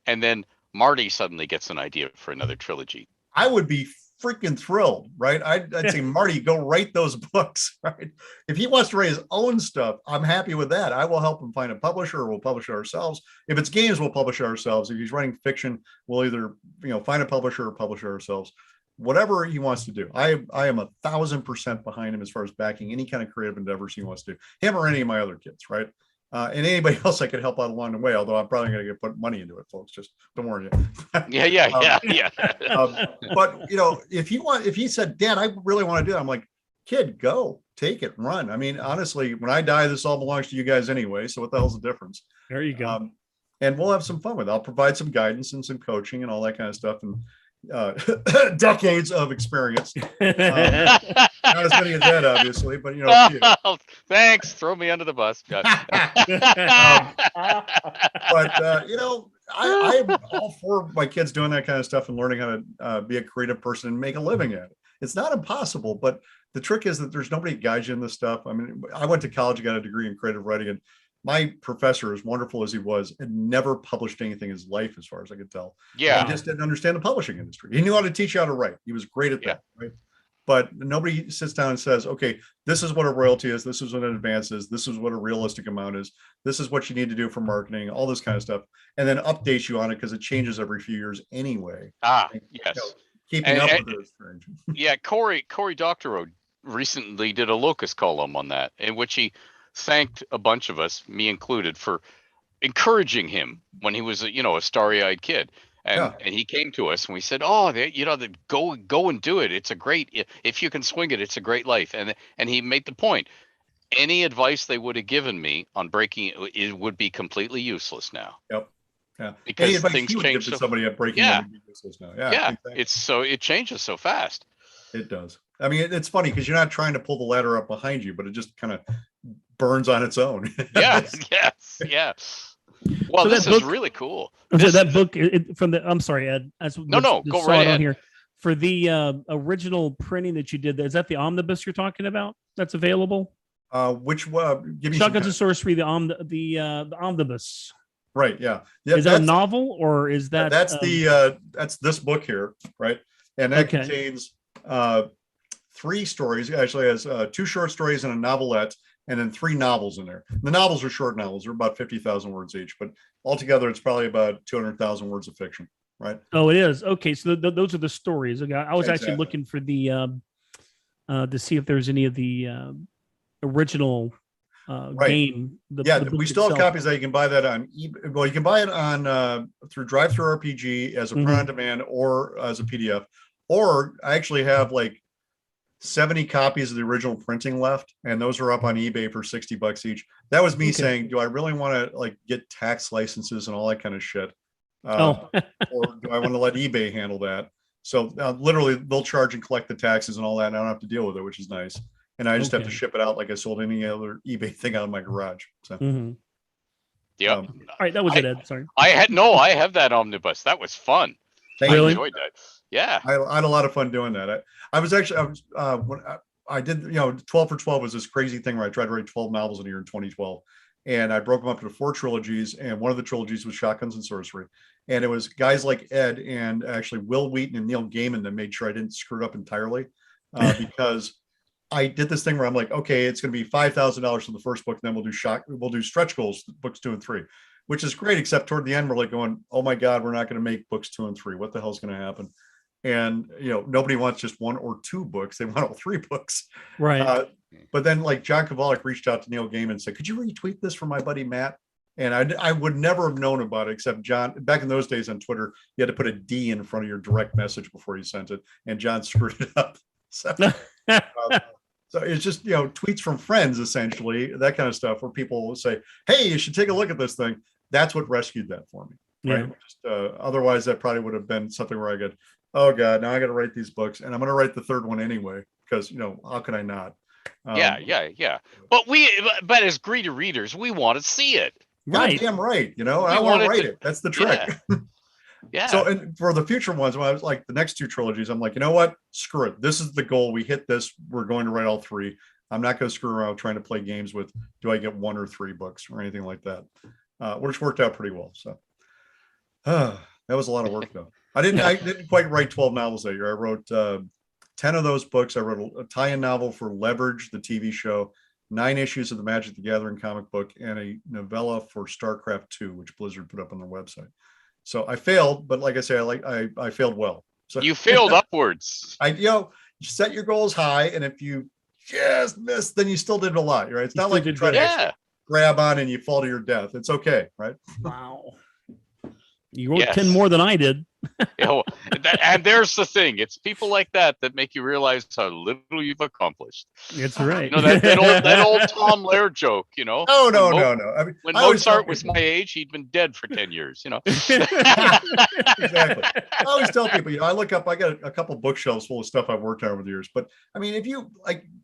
and then Marty suddenly gets an idea for another trilogy? I would be freaking thrilled, right? I'd say, Marty, go write those books, right? If he wants to write his own stuff, I'm happy with that. I will help him find a publisher, or we'll publish it ourselves. If it's games, we'll publish it ourselves. If he's writing fiction, we'll either find a publisher or publish it ourselves. Whatever he wants to do, I am 1,000% behind him as far as backing any kind of creative endeavors he wants to do. Him or any of my other kids, right? And anybody else I could help out along the way, although I'm probably going to put money into it, folks. Just don't worry. Yeah. But if he said, Dad, I really want to do it, I'm like, kid, go take it, run. I mean, honestly, when I die, this all belongs to you guys anyway. So what the hell's the difference? There you go. And we'll have some fun with it. I'll provide some guidance and some coaching and all that kind of stuff. And decades of experience. Not as many as that, obviously, but thanks. Throw me under the bus. But I'm all for my kids doing that kind of stuff and learning how to be a creative person and make a living at it. It's not impossible, but the trick is that there's nobody guides you in this stuff. I mean, I went to college, got a degree in creative writing, and my professor, as wonderful as he was, had never published anything in his life, as far as I could tell. Yeah. He just didn't understand the publishing industry. He knew how to teach you how to write. He was great at that, right? But nobody sits down and says, okay, this is what a royalty is. This is what an advance is. This is what a realistic amount is. This is what you need to do for marketing, all this kind of stuff. And then updates you on it because it changes every few years anyway. Yes. Keeping up with it is strange. Yeah. Cory Doctorow recently did a Locus column on that, in which he thanked a bunch of us, me included, for encouraging him when he was a starry-eyed kid. And he came to us and we said, go and do it. It's a great, if you can swing it, it's a great life. And he made the point, any advice they would have given me on breaking it would be completely useless now. Yep. Yeah. Because things change. Somebody at breaking it would be useless now. Yeah. Exactly. It changes so fast. It does. I mean, it's funny because you're not trying to pull the ladder up behind you, but it just kind of burns on its own. Yes. Well, so this is really cool. That book I'm sorry, Ed. Go right ahead. Here. For the original printing that you did, is that the omnibus you're talking about? That's available. Which give me Shotguns of Sorcery, the omnibus. Right. Yeah. Is that a novel or is that? That's this book here, right? And that contains 3 stories. It actually has 2 short stories and a novelette, and then 3 novels in there. The novels are short novels. They're about 50,000 words each, but altogether it's probably about 200,000 words of fiction, right? Oh, it is. Okay. So those are the stories. I was actually looking for the to see if there's any of the original game. We still have copies that you can buy that on eBay. Well, you can buy it on through Drive-Thru RPG as a print on demand or as a PDF. Or I actually have like 70 copies of the original printing left, and those are up on eBay for $60 each. That was me saying, do I really want to get tax licenses and all that kind of shit? Or do I want to let eBay handle that? So literally they'll charge and collect the taxes and all that, and I don't have to deal with it, which is nice. And I just have to ship it out like I sold any other eBay thing out of my garage. So. Yeah. All right, that was it, Ed. Sorry. I have that omnibus. That was fun. I enjoyed that. Yeah, I had a lot of fun doing that. I was when I did 12 for 12 was this crazy thing where I tried to write 12 novels in a year in 2012, and I broke them up into 4 trilogies, and one of the trilogies was Shotguns and Sorcery, and it was guys like Ed and actually Will Wheaton and Neil Gaiman that made sure I didn't screw it up entirely, because I did this thing where I'm like, okay, it's going to be $5,000 for the first book, and then we'll do stretch goals, books 2 and 3. Which is great, except toward the end, we're like going, oh my God, we're not going to make books 2 and 3. What the hell's going to happen? And, nobody wants just 1 or 2 books. They want all 3 books. Right. But then John Kovalic reached out to Neil Gaiman and said, could you retweet this for my buddy, Matt? And I would never have known about it, except John, back in those days on Twitter, you had to put a D in front of your direct message before you sent it. And John screwed it up. So it's just, tweets from friends, essentially, that kind of stuff where people will say, hey, you should take a look at this thing. That's what rescued that for me. Right. Otherwise, that probably would have been something where I go, oh God, now I got to write these books, and I'm going to write the 3rd one anyway because how can I not? Yeah. But as greedy readers, we want to see it. Right. Goddamn right. I want to write it. That's the trick. Yeah. So, and for the future ones, when I was like the next 2 trilogies, I'm like, you know what? Screw it. This is the goal. We hit this. We're going to write all 3. I'm not going to screw around trying to play games with, do I get 1 or 3 books or anything like that? Which worked out pretty well. So that was a lot of work though. I didn't quite write 12 novels that year. I wrote 10 of those books. I wrote a tie-in novel for Leverage, the TV show, 9 issues of the Magic the Gathering comic book, and a novella for StarCraft 2, which Blizzard put up on their website. So I failed, but like I say, I failed well. So you failed upwards. You set your goals high, and if you just miss, then you still did a lot, right? It's not like you try to grab on and you fall to your death. It's okay, right? Wow. You wrote 10 more than I did. And there's the thing. It's people like that make you realize how little you've accomplished. That's right. That old Tom Laird joke, No. I mean, when Mozart was my age, he'd been dead for 10 years, Exactly. I always tell people, I look up, I got a couple bookshelves full of stuff I've worked on over the years. But I mean, if you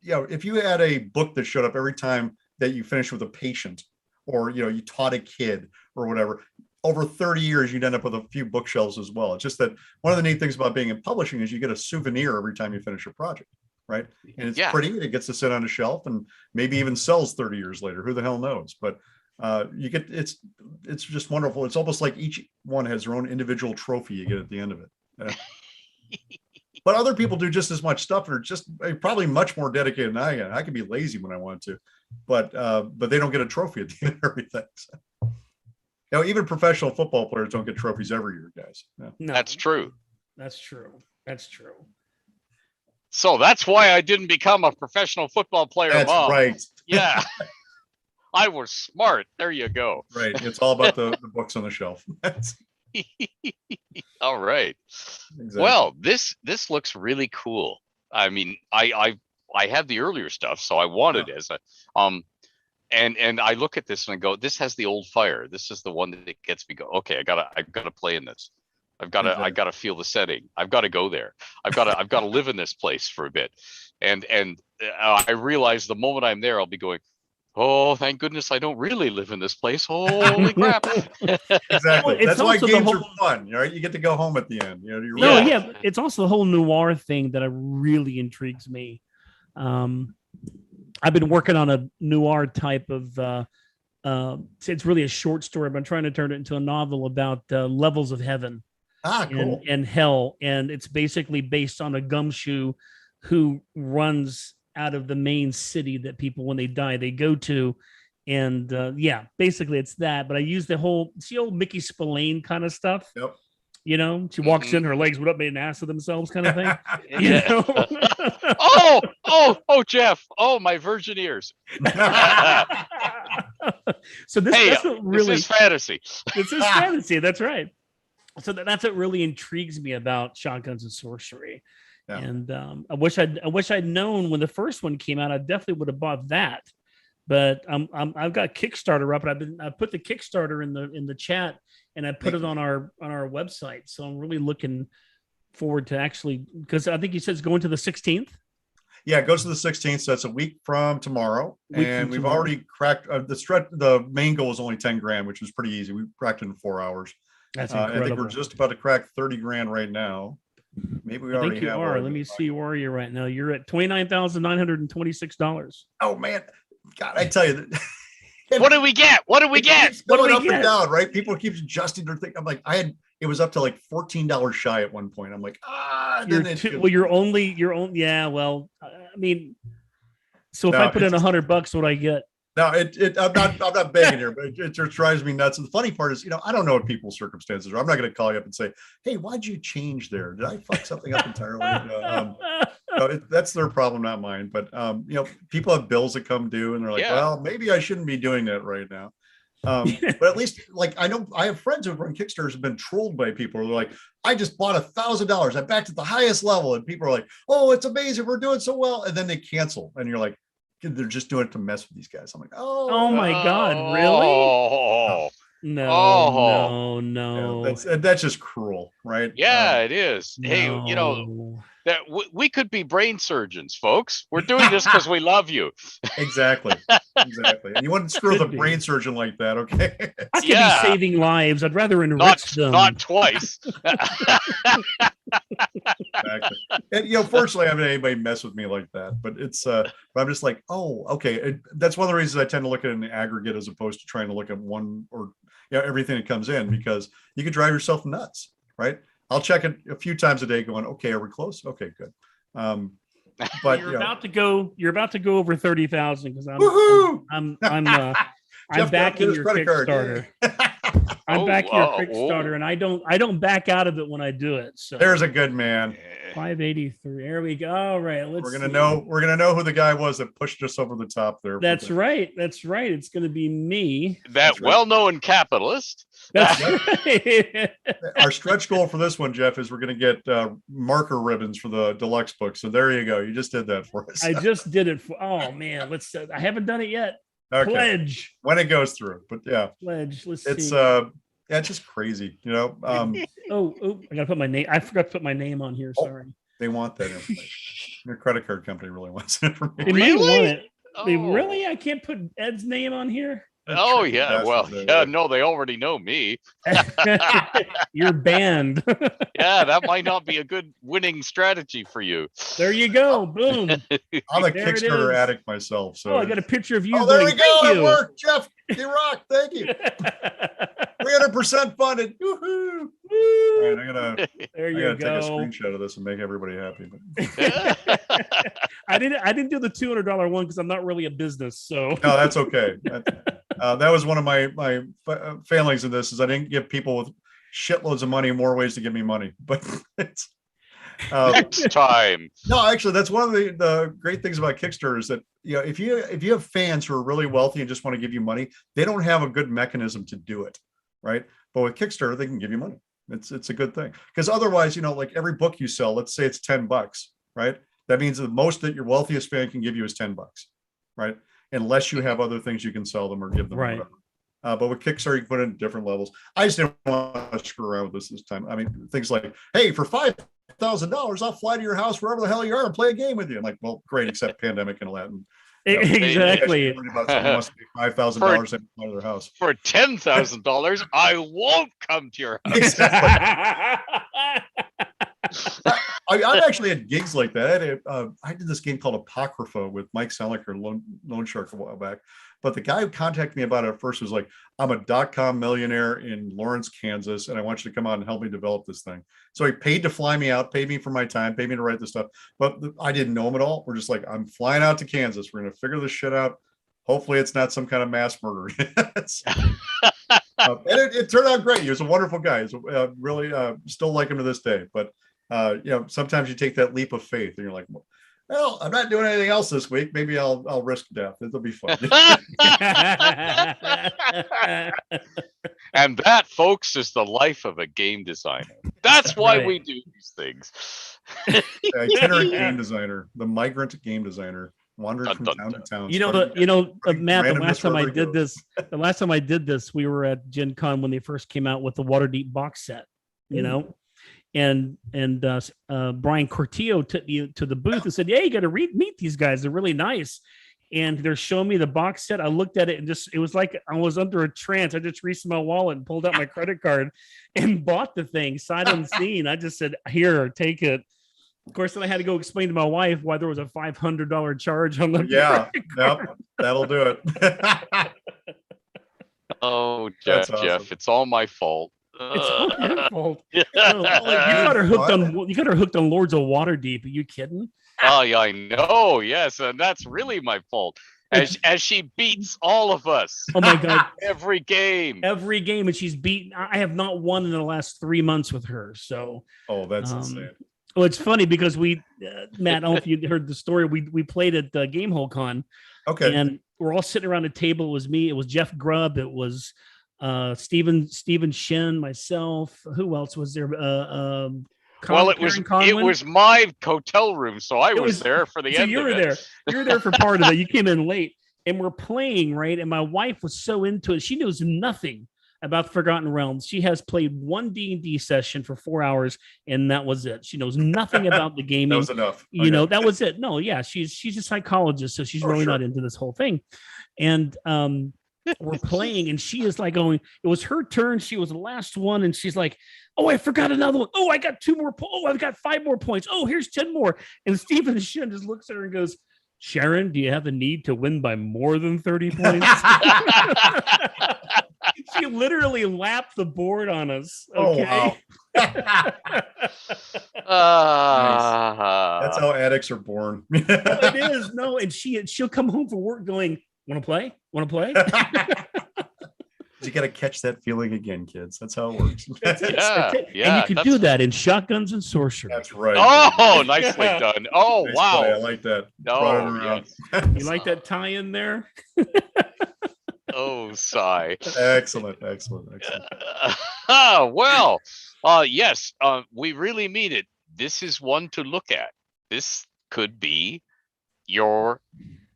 if you had a book that showed up every time that you finished with a patient, or, you taught a kid or whatever, over 30 years, you'd end up with a few bookshelves as well. It's just that one of the neat things about being in publishing is you get a souvenir every time you finish a project, right? And it's pretty, it gets to sit on a shelf and maybe even sells 30 years later. Who the hell knows? But it's just wonderful. It's almost like each one has their own individual trophy you get at the end of it. But other people do just as much stuff and are just probably much more dedicated than I am. I can be lazy when I want to, but they don't get a trophy at the end of everything. So. Even professional football players don't get trophies every year, guys. No, that's true. That's true. So that's why I didn't become a professional football player. That's Mom. Right. Yeah. I was smart. There you go. Right. It's all about the books on the shelf. All right. Exactly. Well, this looks really cool. I mean, I have the earlier stuff, so I wanted it as a and I look at this and I go, this has the old fire. This is the one that gets me go, okay, I've got to play in this. I've got to feel the setting. I've got to go there. I've got to live in this place for a bit. And I realize the moment I'm there, I'll be going, oh, thank goodness I don't really live in this place. Holy crap. Exactly. Well, that's why games are fun, right? You get to go home at the end. It's also the whole noir thing that really intrigues me. I've been working on a noir type of it's really a short story. I've been trying to turn it into a novel about levels of heaven cool. and hell. And it's basically based on a gumshoe who runs out of the main city that people, when they die, they go to. And basically it's that. But I use the old Mickey Spillane kind of stuff. Yep. She walks in, her legs would up, made an ass of themselves, kind of thing. Oh, Jeff. Oh, my virgin ears. So that's what really this is fantasy. This is fantasy. That's right. So that's what really intrigues me about Shotguns and Sorcery. Yeah. And I wish I'd known when the first one came out. I definitely would have bought that. But I've got Kickstarter up, and I put the Kickstarter in the chat, and I put it on our website. So I'm really looking forward to actually, because I think you said it's going to the 16th. Yeah, it goes to the 16th, so it's a week from tomorrow. We've already cracked the main goal is only 10 grand, which was pretty easy. We cracked it in 4 hours. That's incredible. I think we're just about to crack 30 grand right now. Maybe we already have. Let me see, where are you right now? You're at $29,926. Oh man, God, I tell you that. What do we get? What do we get? What do we get? And down, right? People keep adjusting their thing. I'm like, it was up to like $14 shy at one point. I'm like, you're only. Yeah, well, I mean, so if I put in $100, what do I get? No, I'm not begging here, but it just drives me nuts. And the funny part is, I don't know what people's circumstances are. I'm not going to call you up and say, hey, why'd you change there? Did I fuck something up entirely? That's their problem, not mine. But, people have bills that come due and they're like, well, maybe I shouldn't be doing that right now. But at least, like, I know I have friends who run Kickstarters have been trolled by people. They're like, I just bought $1,000. I backed at the highest level. And people are like, oh, it's amazing. We're doing so well. And then they cancel. And you're like, they're just doing it to mess with these guys. I'm like, oh my God, really? No. That's just cruel, right? Yeah, it is. No. Hey, that we could be brain surgeons, folks. We're doing this because we love you. Exactly. And you wouldn't screw the brain surgeon like that, okay? I could be saving lives. I'd rather enrich them. Not twice. Exactly. And fortunately, I haven't anybody mess with me like that. But it's but I'm just like, oh, okay. That's one of the reasons I tend to look at it in the aggregate as opposed to trying to look at one or everything that comes in, because you could drive yourself nuts, right? I'll check it a few times a day, going, okay, are we close? Okay, good. But you're about to go over 30,000 because I'm backing your Kickstarter. I'm backing your Kickstarter, and I don't back out of it when I do it. So there's a good man. 583. There we go. All right, we're gonna know who the guy was that pushed us over the top there. That's right. It's gonna be me. That well-known capitalist. That's right. Our stretch goal for this one, Jeff, is we're gonna get marker ribbons for the deluxe book. So there you go. You just did that for us. I just did it for. Oh man, I haven't done it yet. Okay. Pledge when it goes through, but yeah, pledge. It's it's just crazy, I gotta put my name. I forgot to put my name on here. Sorry. They want that information. Your credit card company really wants information. They really want it. Really? I can't put Ed's name on here. Oh yeah, well, yeah, no, they already know me. You're banned. Yeah, that might not be a good winning strategy for you. There you go. Boom. I'm a Kickstarter addict myself. So I got a picture of you. Oh, there we go. It worked, Jeff. You rock. Thank you. 300% funded. Woohoo! All right, I gotta take a screenshot of this and make everybody happy. I didn't do the $200 one because I'm not really a business. So no, that's okay. That was one of my failings in this, is I didn't give people with shitloads of money more ways to give me money. But it's next time. No, actually, that's one of the great things about Kickstarter is that if you have fans who are really wealthy and just want to give you money, they don't have a good mechanism to do it, right? But with Kickstarter, they can give you money. It's a good thing, because otherwise, like every book you sell, let's say it's $10, right? That means the most that your wealthiest fan can give you is $10, right? Unless you have other things you can sell them or give them. Right. But with Kickstarter, you can put it in different levels. I just didn't want to screw around with this time. I mean, things like, hey, for $5,000, I'll fly to your house wherever the hell you are and play a game with you. I'm like, well, great, except pandemic and all that. And, exactly. Must be $5,000 in their house. For $10,000, I won't come to your house. Exactly. I've actually had gigs like that. I did this game called Apocrypha with Mike Selicker, Lone Shark, a while back. But the guy who contacted me about it at first was like, I'm a .com millionaire in Lawrence, Kansas, and I want you to come out and help me develop this thing. So he paid to fly me out, paid me for my time, paid me to write this stuff. But I didn't know him at all. We're just like, I'm flying out to Kansas. We're going to figure this shit out. Hopefully it's not some kind of mass murder. And it turned out great. He was a wonderful guy. He's really still like him to this day. But sometimes you take that leap of faith and you're like, well, I'm not doing anything else this week. Maybe I'll risk death. It'll be fun. And that, folks, is the life of a game designer. That's why we do these things. Itinerant game designer, the migrant game designer, wandering from town to town. Matt, the last time I did this, we were at Gen Con when they first came out with the Waterdeep box set. And Brian Cortillo took me to the booth and said, "Yeah, you got to meet these guys. They're really nice." And they're showing me the box set. I looked at it and it was like I was under a trance. I just reached in my wallet and pulled out my credit card and bought the thing sight unseen. I just said, "Here, take it." Of course, then I had to go explain to my wife why there was a $500 charge on the yep, that'll do it. Oh, Jeff, awesome. Jeff, it's all my fault. It's all your fault. You got her hooked on Lords of Waterdeep. Are you kidding? Oh yeah, I know. Yes, and that's really my fault. As she beats all of us. Oh my God! Every game, and she's beaten. I have not won in the last 3 months with her. So. Oh, that's insane. Well, it's funny because we, Matt, I don't know if you heard the story. We played at the Gamehole Con. Okay. And we're all sitting around a table. It was me. It was Jeff Grubb. It was Stephen Shin, myself. Who else was there? It was my hotel room, so I was there for the end. You were there. You were there for part of it. You came in late, and we're playing, right? And my wife was so into it. She knows nothing about Forgotten Realms. She has played one D&D session for 4 hours, and that was it. She knows nothing about the gaming. That was enough. You know, that was it. No, yeah, she's a psychologist, so she's really not into this whole thing. And we're playing, and she is like going, it was her turn. She was the last one, and she's like, oh, I forgot another one. Oh, I got 2 more. Oh, I've got 5 more points. Oh, here's 10 more. And Stephen Shin just looks at her and goes, Sharon, do you have a need to win by more than 30 points? She literally lapped the board on us. Okay. Oh, wow. Nice. That's how addicts are born. It is. No, and she'll come home from work going, want to play? Want to play? You got to catch that feeling again, kids. That's how it works. That's it. And you can do that in Shotguns and Sorcery. That's right. Oh, nicely done. Oh, nice wow. Play. I like that. Oh, yes. You like that tie-in there? Oh, sigh. Excellent. Well, yes, we really mean it. This is one to look at. This could be your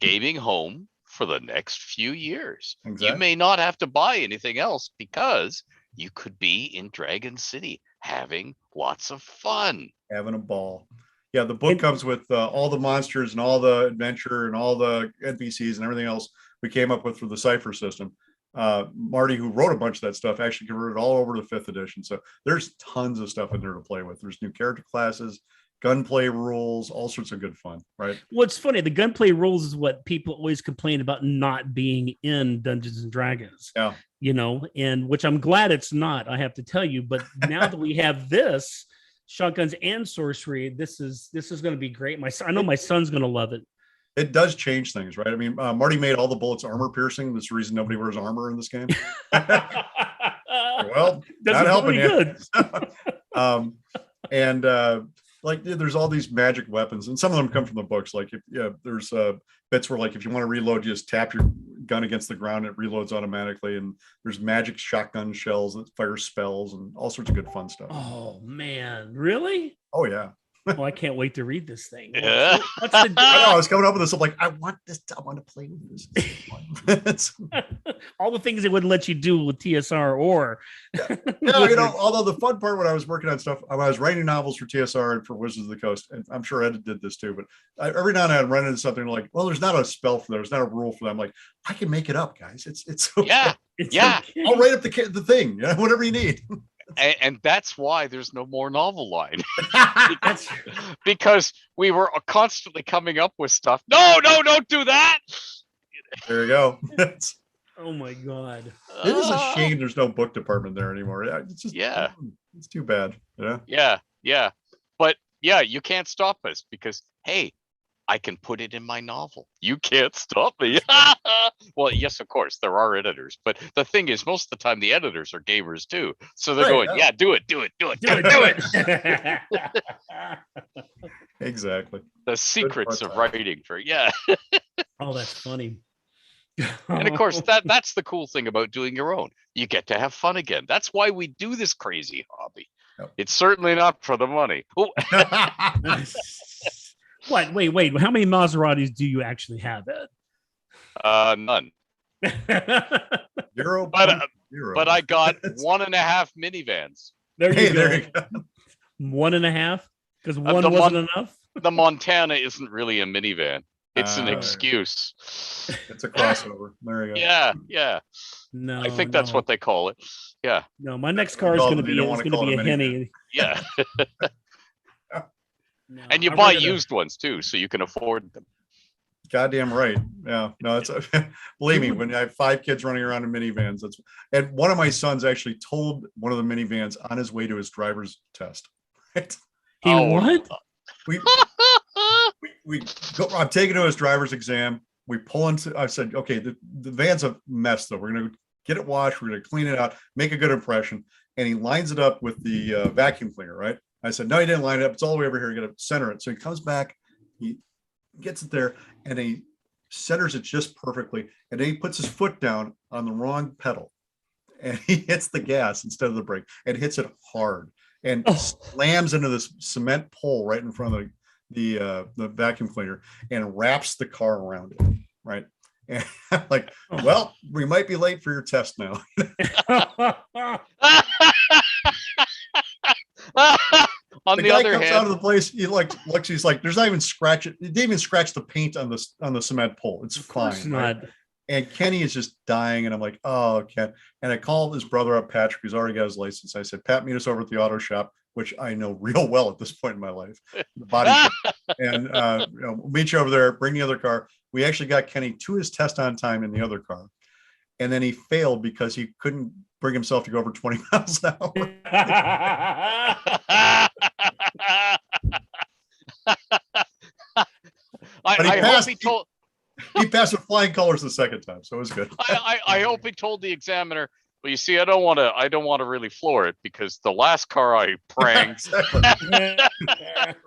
gaming home for the next few years. Exactly. You may not have to buy anything else because you could be in Dragon City having lots of fun. Having a ball. Yeah, the book comes with all the monsters and all the adventure and all the NPCs and everything else we came up with for the Cypher system. Marty, who wrote a bunch of that stuff, actually converted all over to 5th edition. So there's tons of stuff in there to play with. There's new character classes, gunplay rules, all sorts of good fun, right? What's funny, the gunplay rules is what people always complain about not being in Dungeons and Dragons. Yeah. You know, and which I'm glad it's not, I have to tell you. But now that we have this, Shotguns and Sorcery, this is going to be great. I know my son's going to love it. It does change things, right? I mean, Marty made all the bullets armor piercing. That's the reason nobody wears armor in this game. Well, not helping you. And like there's all these magic weapons, and some of them come from the books. Like there's bits where like if you want to reload, you just tap your gun against the ground, it reloads automatically. And there's magic shotgun shells that fire spells and all sorts of good fun stuff. Oh man, really? Oh yeah. Oh, I can't wait to read this thing. Yeah. What's the I was coming up with this. I'm like, I want to play with this. All the things they wouldn't let you do with TSR or. Yeah, you know, although the fun part when I was working on stuff, I was writing novels for TSR and for Wizards of the Coast, and I'm sure Ed did this too, but every now and then I'd run into something like, well, there's not a spell for that. There's not a rule for that. I'm like, I can make it up, guys. It's okay. Yeah. It's yeah. okay. I'll write up the thing, whatever you need. And that's why there's no more novel line. because we were constantly coming up with stuff. No, don't do that. There you go. Oh my God. It is a shame there's no book department there anymore. It's just, it's too bad. Yeah. But yeah, you can't stop us because, hey, I can put it in my novel. You can't stop me. Well, yes, of course, there are editors. But the thing is, most of the time, the editors are gamers, too. So they're going, yeah, do it. Exactly. The secrets of writing for, Oh, that's funny. And of course, that's the cool thing about doing your own. You get to have fun again. That's why we do this crazy hobby. Yep. It's certainly not for the money. What? Wait. How many Maseratis do you actually have, Ed? None. Zero. But I got 1.5 minivans. There you go. 1.5? Because one wasn't enough? The Montana isn't really a minivan. It's an excuse. It's a crossover. There you go. Yeah. No, I think that's what they call it. Yeah. No, my next car is going to be a Henny. Yeah. No, and you buy used ones too, so you can afford them. Goddamn right. Yeah. No, it's believe me, when I have 5 kids running around in minivans, and one of my sons actually told one of the minivans on his way to his driver's test. Right? What? We go, I'm taking to his driver's exam. We pull into, I said, okay, the van's a mess though. We're going to get it washed. We're going to clean it out, make a good impression. And he lines it up with the vacuum cleaner, right? I said, no, he didn't line it up. It's all the way over here. You got to center it. So he comes back, he gets it there, and he centers it just perfectly. And then he puts his foot down on the wrong pedal, and he hits the gas instead of the brake, and hits it hard, and slams into this cement pole right in front of the vacuum cleaner, and wraps the car around it, right? And I'm like, well, we might be late for your test now. On the the guy other comes hand, out of the place. He looks. He's like, there's not even scratch it. He didn't even scratch the paint on the cement pole. It's fine. Right? And Kenny is just dying, and I'm like, oh, Ken. And I called his brother up, Patrick, who's already got his license. I said, Pat, meet us over at the auto shop, which I know real well at this point in my life, the body shop. And we'll meet you over there. Bring the other car. We actually got Kenny to his test on time in the other car, and then he failed because he couldn't bring himself to go over 20 miles an hour. I hope he told. He passed with flying colors the second time, so it was good. I hope he told the examiner. Well, you see, I don't want to really floor it because the last car I pranked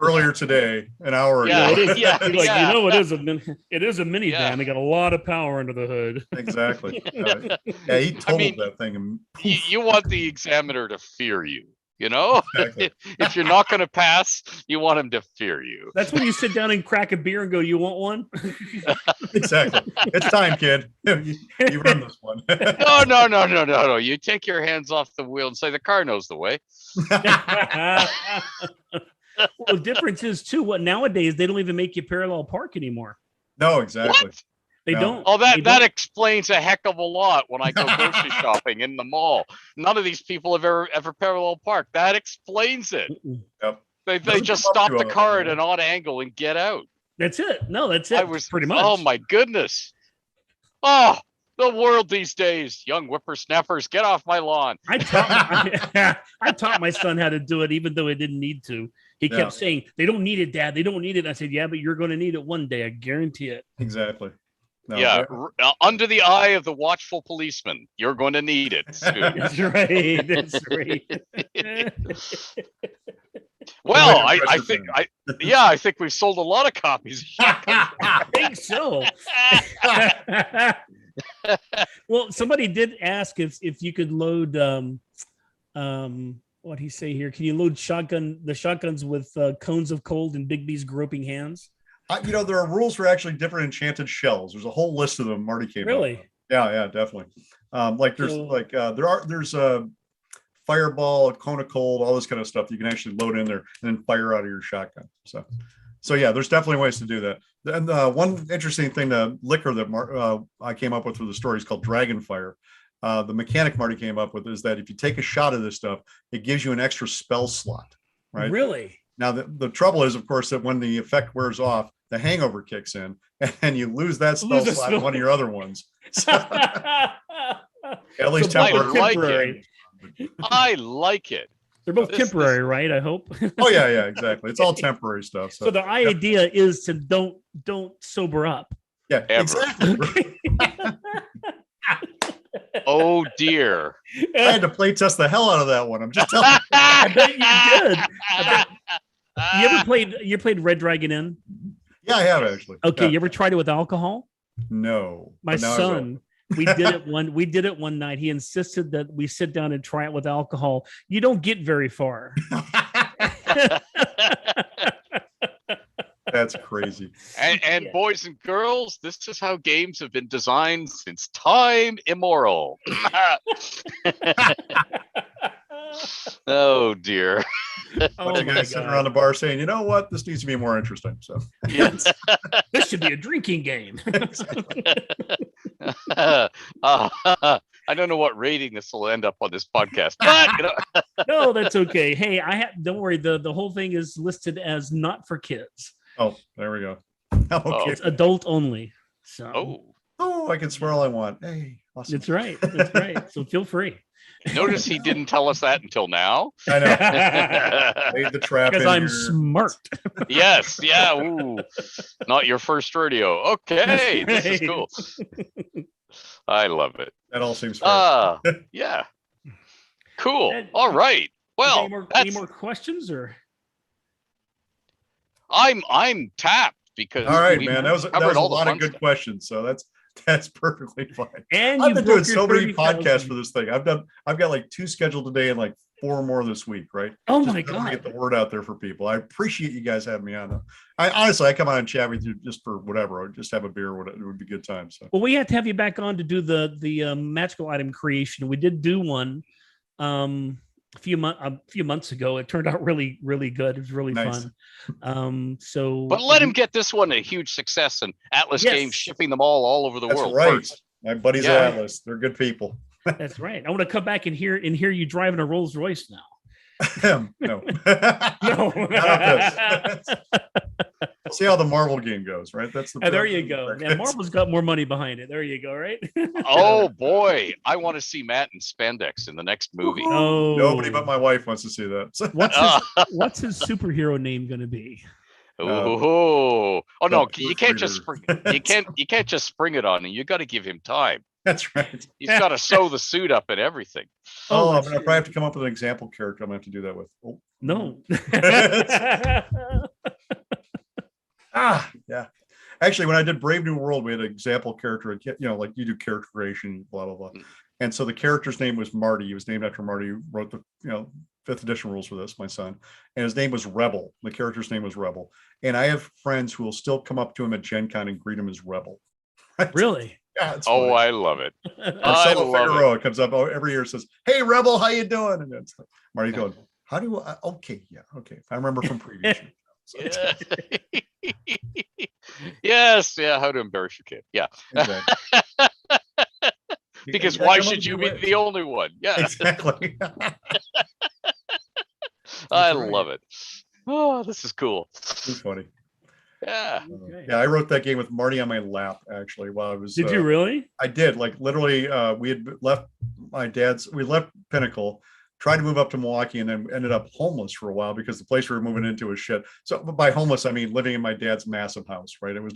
earlier today, an hour ago. It is a minivan. They got a lot of power under the hood. Exactly. Yeah, he totaled that thing. And you want the examiner to fear you. You know, exactly. If you're not going to pass, you want him to fear you. That's when you sit down and crack a beer and go, "You want one?" Exactly. It's time, kid. You run this one. No. You take your hands off the wheel and say the car knows the way. Well, the difference is too. What nowadays they don't even make you parallel park anymore. No, exactly. What? They don't. Oh, that explains a heck of a lot when I go grocery shopping in the mall. None of these people have ever parallel parked. That explains it. Yep. They just stop the car at an odd angle and get out. That's it. No, that's it. Pretty much. Oh my goodness. Oh, the world these days. Young whippersnappers, get off my lawn. I taught my son how to do it, even though he didn't need to. He kept saying, "They don't need it, Dad. They don't need it." And I said, "Yeah, but you're going to need it one day. I guarantee it." Exactly. No, yeah, under the eye of the watchful policeman, you're going to need it soon. That's right. That's right. Well, I think we've sold a lot of copies. I think so. Well, somebody did ask if you could load what'd he say here? Can you load the shotguns with cones of cold and Big B's groping hands? There are rules for actually different enchanted shells. There's a whole list of them. Marty came really? Up. Yeah, definitely. There's a fireball, a cone of cold, all this kind of stuff you can actually load in there and then fire out of your shotgun. So yeah, there's definitely ways to do that. And one interesting thing, the liquor that I came up with for the story is called Dragon Fire. The mechanic Marty came up with is that if you take a shot of this stuff, it gives you an extra spell slot. Right? Really? Now the trouble is, of course, that when the effect wears off, the hangover kicks in, and you lose that spell slot in one of your other ones. So, at least temporary. I like it. They're both temporary, right? I hope. Oh yeah, exactly. It's all temporary stuff. So the idea is to don't sober up. Yeah, exactly. Oh dear! I had to play test the hell out of that one. I'm just telling you. I bet you did. You played Red Dragon Inn? Yeah, I have actually. Okay, yeah. You ever tried it with alcohol? No. My son, we did it one night. He insisted that we sit down and try it with alcohol. You don't get very far. That's crazy. And boys and girls, this is how games have been designed since time immemorial. Oh dear. Bunch of guys sitting around the bar saying, "You know what? This needs to be more interesting." So yes. This should be a drinking game. I don't know what rating this will end up on this podcast, but no, that's okay. Hey, don't worry. The whole thing is listed as not for kids. Oh, there we go. Okay. It's adult only. So I can swear all I want. Hey, awesome. That's right. That's right. So feel free. Notice he didn't tell us that until now. I know. Laid the trap because I'm smart. Yes. Yeah. Ooh. Not your first rodeo. Okay. This is cool. I love it. That all seems fair. Yeah. Cool. All right. Well, any more questions or? I'm tapped because all right, man. That was a lot of good questions. So that's perfectly fine. And I've been doing so many podcasts for this thing. I've got like 2 scheduled today and like 4 more this week, right? Oh just my God. Get the word out there for people. I appreciate you guys having me on. I honestly, I come on and chat with you just for whatever, or just have a beer or whatever. It would be a good time. So, well, we have to have you back on to do the magical item creation. We did do one a few months ago. It turned out really, really good. It was really nice. Fun. So, but let him get this one a huge success, and Atlas Games shipping them all over the world. Right. First. My buddies at Atlas, they're good people. That's right. I want to come back and hear you driving a Rolls Royce now. No. No. See how the Marvel game goes, right? That's the. There you go. Yeah, Marvel's got more money behind it. There you go. Right. Oh boy, I want to see Matt in spandex in the next movie. No, nobody but my wife wants to see that. What's his superhero name going to be? Oh no! You can't just spring. You can't just spring it on him. You got to give him time. That's right. He's got to sew the suit up and everything. I'm gonna probably have to come up with an example character. I'm gonna have to do that with. Oh. No. Yeah. Actually, when I did Brave New World, we had an example character. Like you do character creation, blah blah blah. And so the character's name was Marty. He was named after Marty, who wrote the 5th edition rules for this, my son. And his name was Rebel. The character's name was Rebel. And I have friends who will still come up to him at Gen Con and greet him as Rebel. Really? Yeah, oh, I love it. Marcelo Figueroa comes up every year and says, "Hey, Rebel, how you doing?" And it's like, Marty's going, "How do you? Okay, yeah, okay. I remember from previous years." So yes, yeah. How to embarrass your kid? Yeah. Exactly. Because why should you be the only one? Yeah, exactly. I love it. Oh, this is cool. It's funny. Yeah. Yeah, I wrote that game with Marty on my lap, actually, while I was. Did you really? I did. Like literally, we had left we left Pinnacle, tried to move up to Milwaukee, and then ended up homeless for a while because the place we were moving into was shit. So by homeless, I mean living in my dad's massive house, right? It was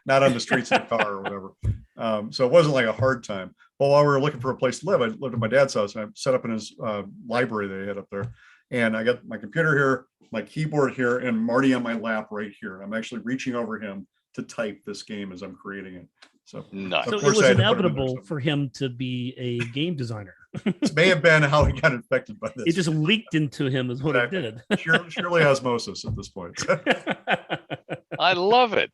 not on the streets of the car or whatever. So it wasn't like a hard time. But while we were looking for a place to live, I lived at my dad's house, and I set up in his library that he had up there. And I got my computer here, my keyboard here, and Marty on my lap right here. I'm actually reaching over him to type this game as I'm creating it. So, nice. So it was inevitable for him to be a game designer. This may have been how he got infected by this. It just leaked into him is what it did. Surely osmosis at this point. I love it.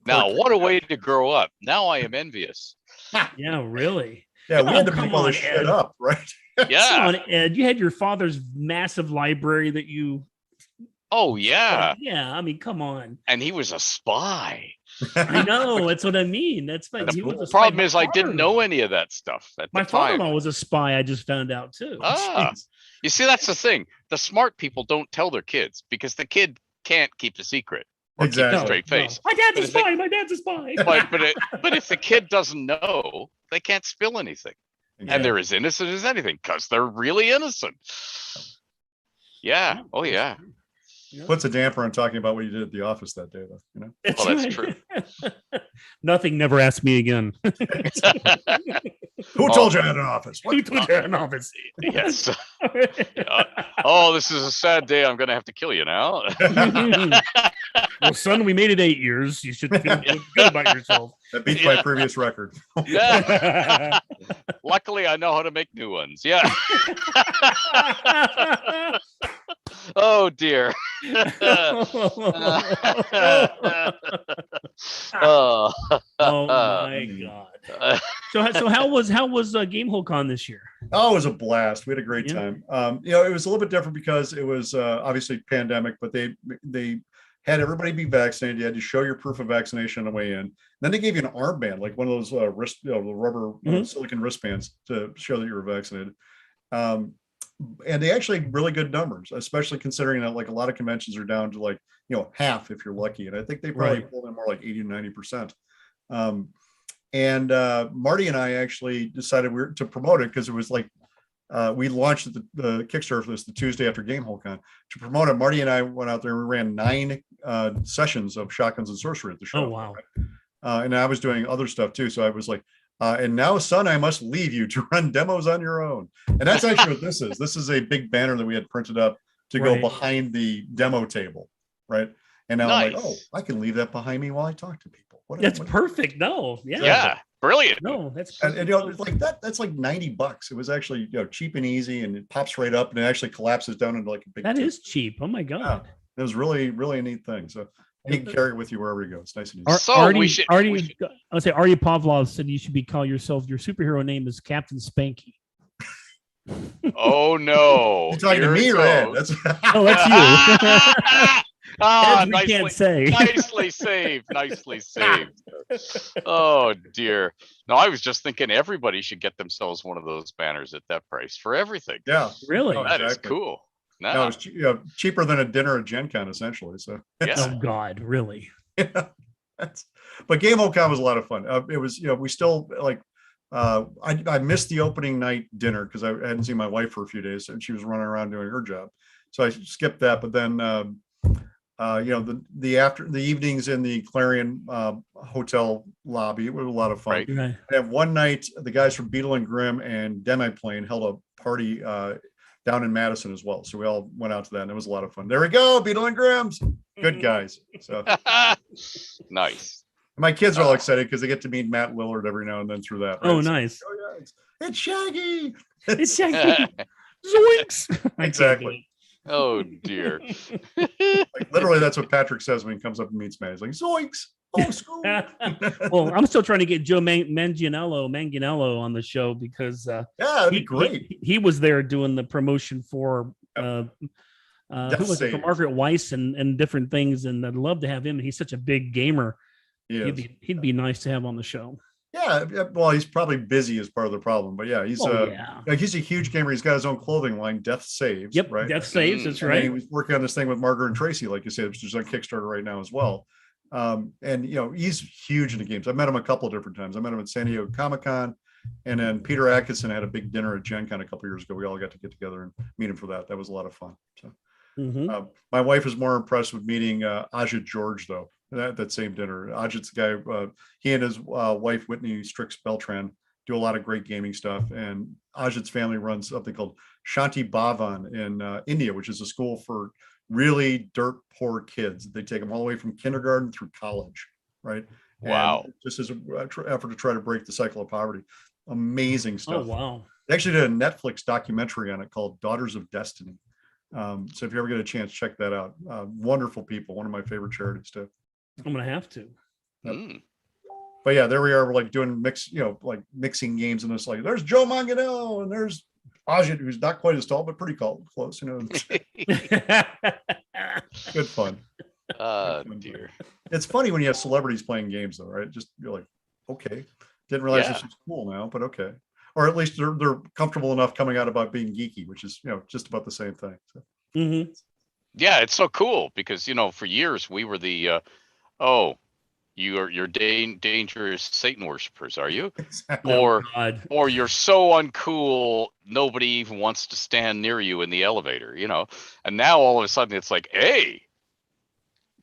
Now, what a way to grow up. Now I am envious. Yeah, really. Yeah, we had to make all this shit up, right? Yeah. Come on, Ed. You had your father's massive library that you. Oh, yeah. Yeah, I mean, come on. And he was a spy. I know. That's what I mean. That's fine. The problem is I didn't know any of that stuff at the time. My father-in-law was a spy. I just found out too. You see, that's the thing. The smart people don't tell their kids because the kid can't keep the secret. Exactly. Keep a straight face. No. My dad's a spy. My dad's a spy. But if the kid doesn't know, they can't spill anything. Yeah. And they're as innocent as anything because they're really innocent. Yeah. Oh, yeah. Puts a damper on talking about what you did at the office that day, though. That's true. Nothing. Never asked me again. Who told you I had an office? Who told you I had an office? Yes. This is a sad day. I'm going to have to kill you now. Well, son, we made it 8 years. You should feel good about yourself. That beats my previous record. Yeah. Luckily, I know how to make new ones. Yeah. Oh dear. Oh my God. So how was Gamehole Con this year? Oh, it was a blast. We had a great time. It was a little bit different because it was obviously pandemic, but they had everybody be vaccinated. You had to show your proof of vaccination on the way in. Then they gave you an armband, like one of those wrist, the rubber silicon wristbands to show that you were vaccinated. And they actually had really good numbers, especially considering that like a lot of conventions are down to like, half if you're lucky. And I think they probably pulled in more like 80 to 90%. And Marty and I actually decided to promote it because it was like, we launched the Kickstarter for this the Tuesday after Gamehole Con. To promote it, Marty and I went out there and we ran 9 sessions of Shotguns and Sorcery at the show. Oh, wow. And I was doing other stuff too. So I was like, and now, son, I must leave you to run demos on your own. And that's actually what this is. This is a big banner that we had printed up to go behind the demo table, right? And now I'm like, I can leave that behind me while I talk to people. That's perfect. No, yeah. Brilliant. No, that's and it's like that's like $90. It was actually cheap and easy, and it pops right up and it actually collapses down into like a big. That is cheap. Oh my god. Yeah. It was really, really a neat thing. So you can carry it with you wherever you go. It's nice and easy. I'll say Artie Pavlov said you should call yourself, your superhero name is Captain Spanky. Oh no! You're talking to me or Ed? That's you. We can't say. Nicely saved. Nicely saved. Oh dear. No, I was just thinking everybody should get themselves one of those banners at that price for everything. Yeah, really. That is cool. No, it's cheaper than a dinner at Gen Con, essentially. So, oh God, really? Yeah, but GameholeCon was a lot of fun. It was, we still like. I missed the opening night dinner because I hadn't seen my wife for a few days, and she was running around doing her job, so I skipped that. But then, the evenings in the Clarion hotel lobby, it was a lot of fun. Right. And one night, the guys from Beetle and Grimm and Demiplane held a party down in Madison as well. So we all went out to that, and it was a lot of fun. There we go, Beetle and Grimm's, good guys. So nice. My kids are all excited because they get to meet Matt Lillard every now and then through that. Right? Oh, nice. It's Shaggy. It's Shaggy. Zoinks. Exactly. Oh dear. Like, literally, that's what Patrick says when he comes up and meets me. He's like, Zoinks. Oh, school. Well, I'm still trying to get Joe Manganiello on the show because that'd be great. He was there doing the promotion for who was it, for Margaret Weiss and different things, and I'd love to have him. He's such a big gamer. He'd be nice to have on the show. Yeah, well, he's probably busy as part of the problem, but yeah, he's he's a huge gamer. He's got his own clothing line, Death Saves. Yep, right. Death Saves. That's right. He was working on this thing with Margaret and Tracy, like you said, which is on Kickstarter right now as well. And he's huge in the games. I met him a couple of different times. I met him at San Diego Comic-Con, and then Peter Atkinson had a big dinner at Gen Con a couple of years ago. We all got to get together and meet him for that. That was a lot of fun. So. My wife is more impressed with meeting Ajit George, though. That same dinner. Ajit's the guy, he and his wife, Whitney Strix Beltran, do a lot of great gaming stuff. And Ajit's family runs something called Shanti Bhavan in India, which is a school for really dirt poor kids. They take them all the way from kindergarten through college, right? Wow. And just as an effort to try to break the cycle of poverty. Amazing stuff. Oh, wow. They actually did a Netflix documentary on it called Daughters of Destiny. So if you ever get a chance, check that out. Wonderful people. One of my favorite charities too. I'm gonna have to. But yeah, there we are. We're like doing mixing games, and it's like there's Joe Manganiello and there's Ajit, who's not quite as tall but pretty close. Good fun. Dear. It's funny when you have celebrities playing games, though, right? Just you're like, okay, didn't realize this was cool now, but okay. Or at least they're comfortable enough coming out about being geeky, which is just about the same thing. So. Yeah, it's so cool because for years we were the you're dangerous Satan worshippers, are you? Exactly. Or you're so uncool nobody even wants to stand near you in the elevator, And now all of a sudden it's like, hey,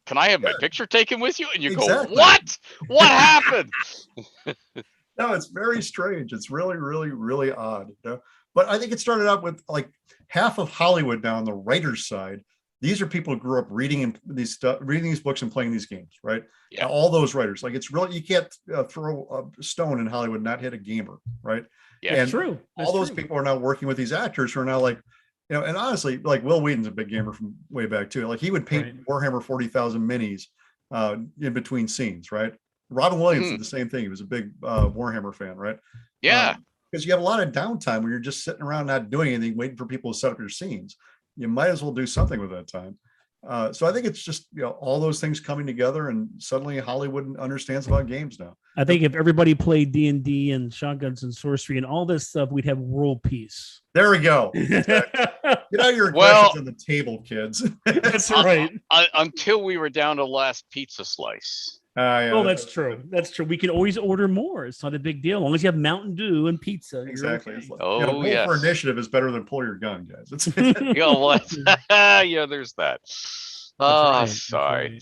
can I have my picture taken with you? And you go, what? What happened? No, it's very strange. It's really, really, really odd. But I think it started out with like half of Hollywood now on the writer's side. These are people who grew up reading these books and playing these games, right? Yeah. All those writers, like it's really, you can't throw a stone in Hollywood and not hit a gamer, right? Yeah, and true. All those people are now working with these actors who are now like, and honestly, like Will Wheaton's a big gamer from way back too. Like he would paint Warhammer 40,000 minis in between scenes, right? Robin Williams did the same thing. He was a big Warhammer fan, right? Yeah. Because you have a lot of downtime where you're just sitting around not doing anything, waiting for people to set up your scenes. You might as well do something with that time. So I think it's just all those things coming together, and suddenly Hollywood understands about games now. I think if everybody played D&D and Shotguns and Sorcery and all this stuff, we'd have world peace. There we go. Exactly. Get out your aggressions on the table, kids. That's right. Until we were down to last pizza slice. Yeah, oh, that's true. That's true. We can always order more. It's not a big deal. As long as you have Mountain Dew and pizza. Exactly. Okay. Like, pull for initiative is better than pull your gun, guys. Yeah, there's that. Sorry.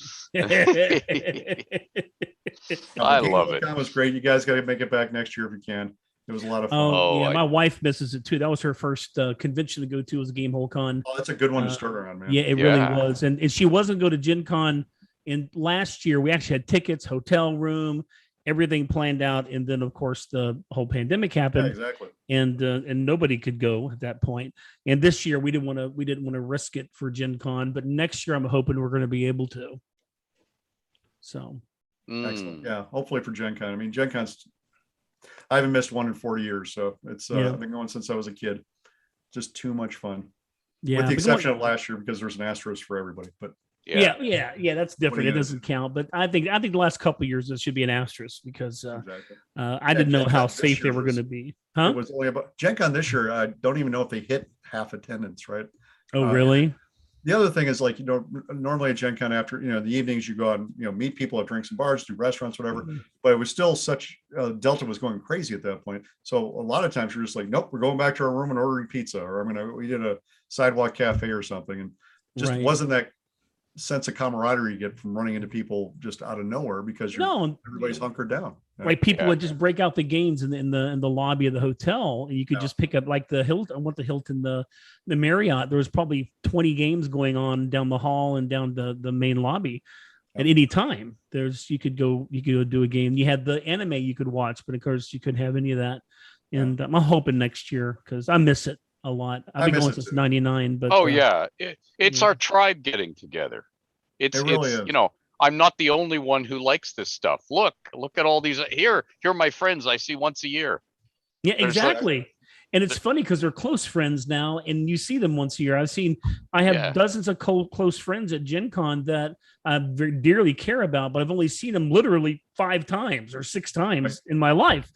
I love it. That was great. You guys got to make it back next year if you can. It was a lot of fun. My wife misses it too. That was her first convention to go to, was GameholeCon. Oh, that's a good one to start around, man. Yeah, it really was. And she wasn't going to Gen Con. And last year we actually had tickets, hotel room, everything planned out, and then of course the whole pandemic happened. Yeah, exactly. And nobody could go at that point. And this year we didn't want to risk it for Gen Con, but next year I'm hoping we're going to be able to. So excellent. Yeah, hopefully for Gen Con. I mean, Gen Con's, I haven't missed one in 40 years, so it's I've been going since I was a kid. Just too much fun. Yeah, with the exception of last year because there's an asterisk for everybody. But yeah, that's different. It doesn't count. But I think the last couple of years there should be an asterisk because I didn't know how safe they were going to be. Huh? It was only about Gen Con this year. I don't even know if they hit half attendance. Right? Oh, really? The other thing is, like, normally at Gen Con after, the evenings you go out and, meet people at drinks and bars, do restaurants, whatever. But it was still such, Delta was going crazy at that point. So a lot of times you're just like, nope, we're going back to our room and ordering pizza, or we did a sidewalk cafe or something. And just wasn't that sense of camaraderie you get from running into people just out of nowhere because everybody's hunkered down. Right. People would just break out the games in the lobby of the hotel, and you could just pick up like the Hilton. I went to Hilton, the Marriott. There was probably 20 games going on down the hall and down the main lobby at any time. You could go do a game. You had the anime you could watch, but of course you couldn't have any of that. And I'm hoping next year because I miss it a lot. I've been going since '99. But it's our tribe getting together. It really is. I'm not the only one who likes this stuff. Look at all these. Here are my friends I see once a year. Yeah, exactly. And it's funny because they're close friends now, and you see them once a year. I have dozens of close friends at Gen Con that I very dearly care about, but I've only seen them literally 5 times or 6 times in my life.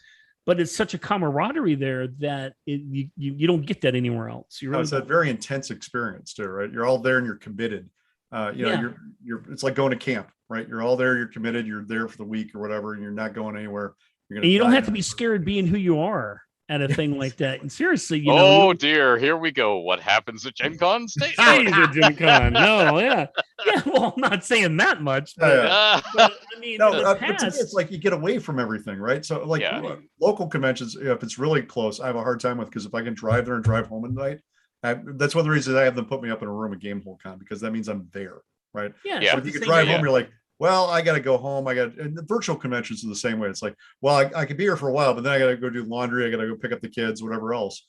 But it's such a camaraderie there that you don't get that anywhere else. It's a very intense experience too, right? You're all there and you're committed. You're it's like going to camp, right? You're all there, you're committed, you're there for the week or whatever, and you're not going anywhere. And you don't have to be scared being who you are at a thing like that. And seriously, dear, here we go. What happens at Gen Con? Stays at Gen Con. No, yeah. Well, I'm not saying that much, but, but I mean, but to me, it's like you get away from everything, right? So, like local conventions, if it's really close, I have a hard time with because if I can drive there and drive home at night. That's one of the reasons I have them put me up in a room at Gamehole Con because that means I'm there, right? Yeah. So if you can drive home, you're like, well, I got to go home. And the virtual conventions are the same way. It's like, well, I could be here for a while, but then I got to go do laundry. I got to go pick up the kids, whatever else.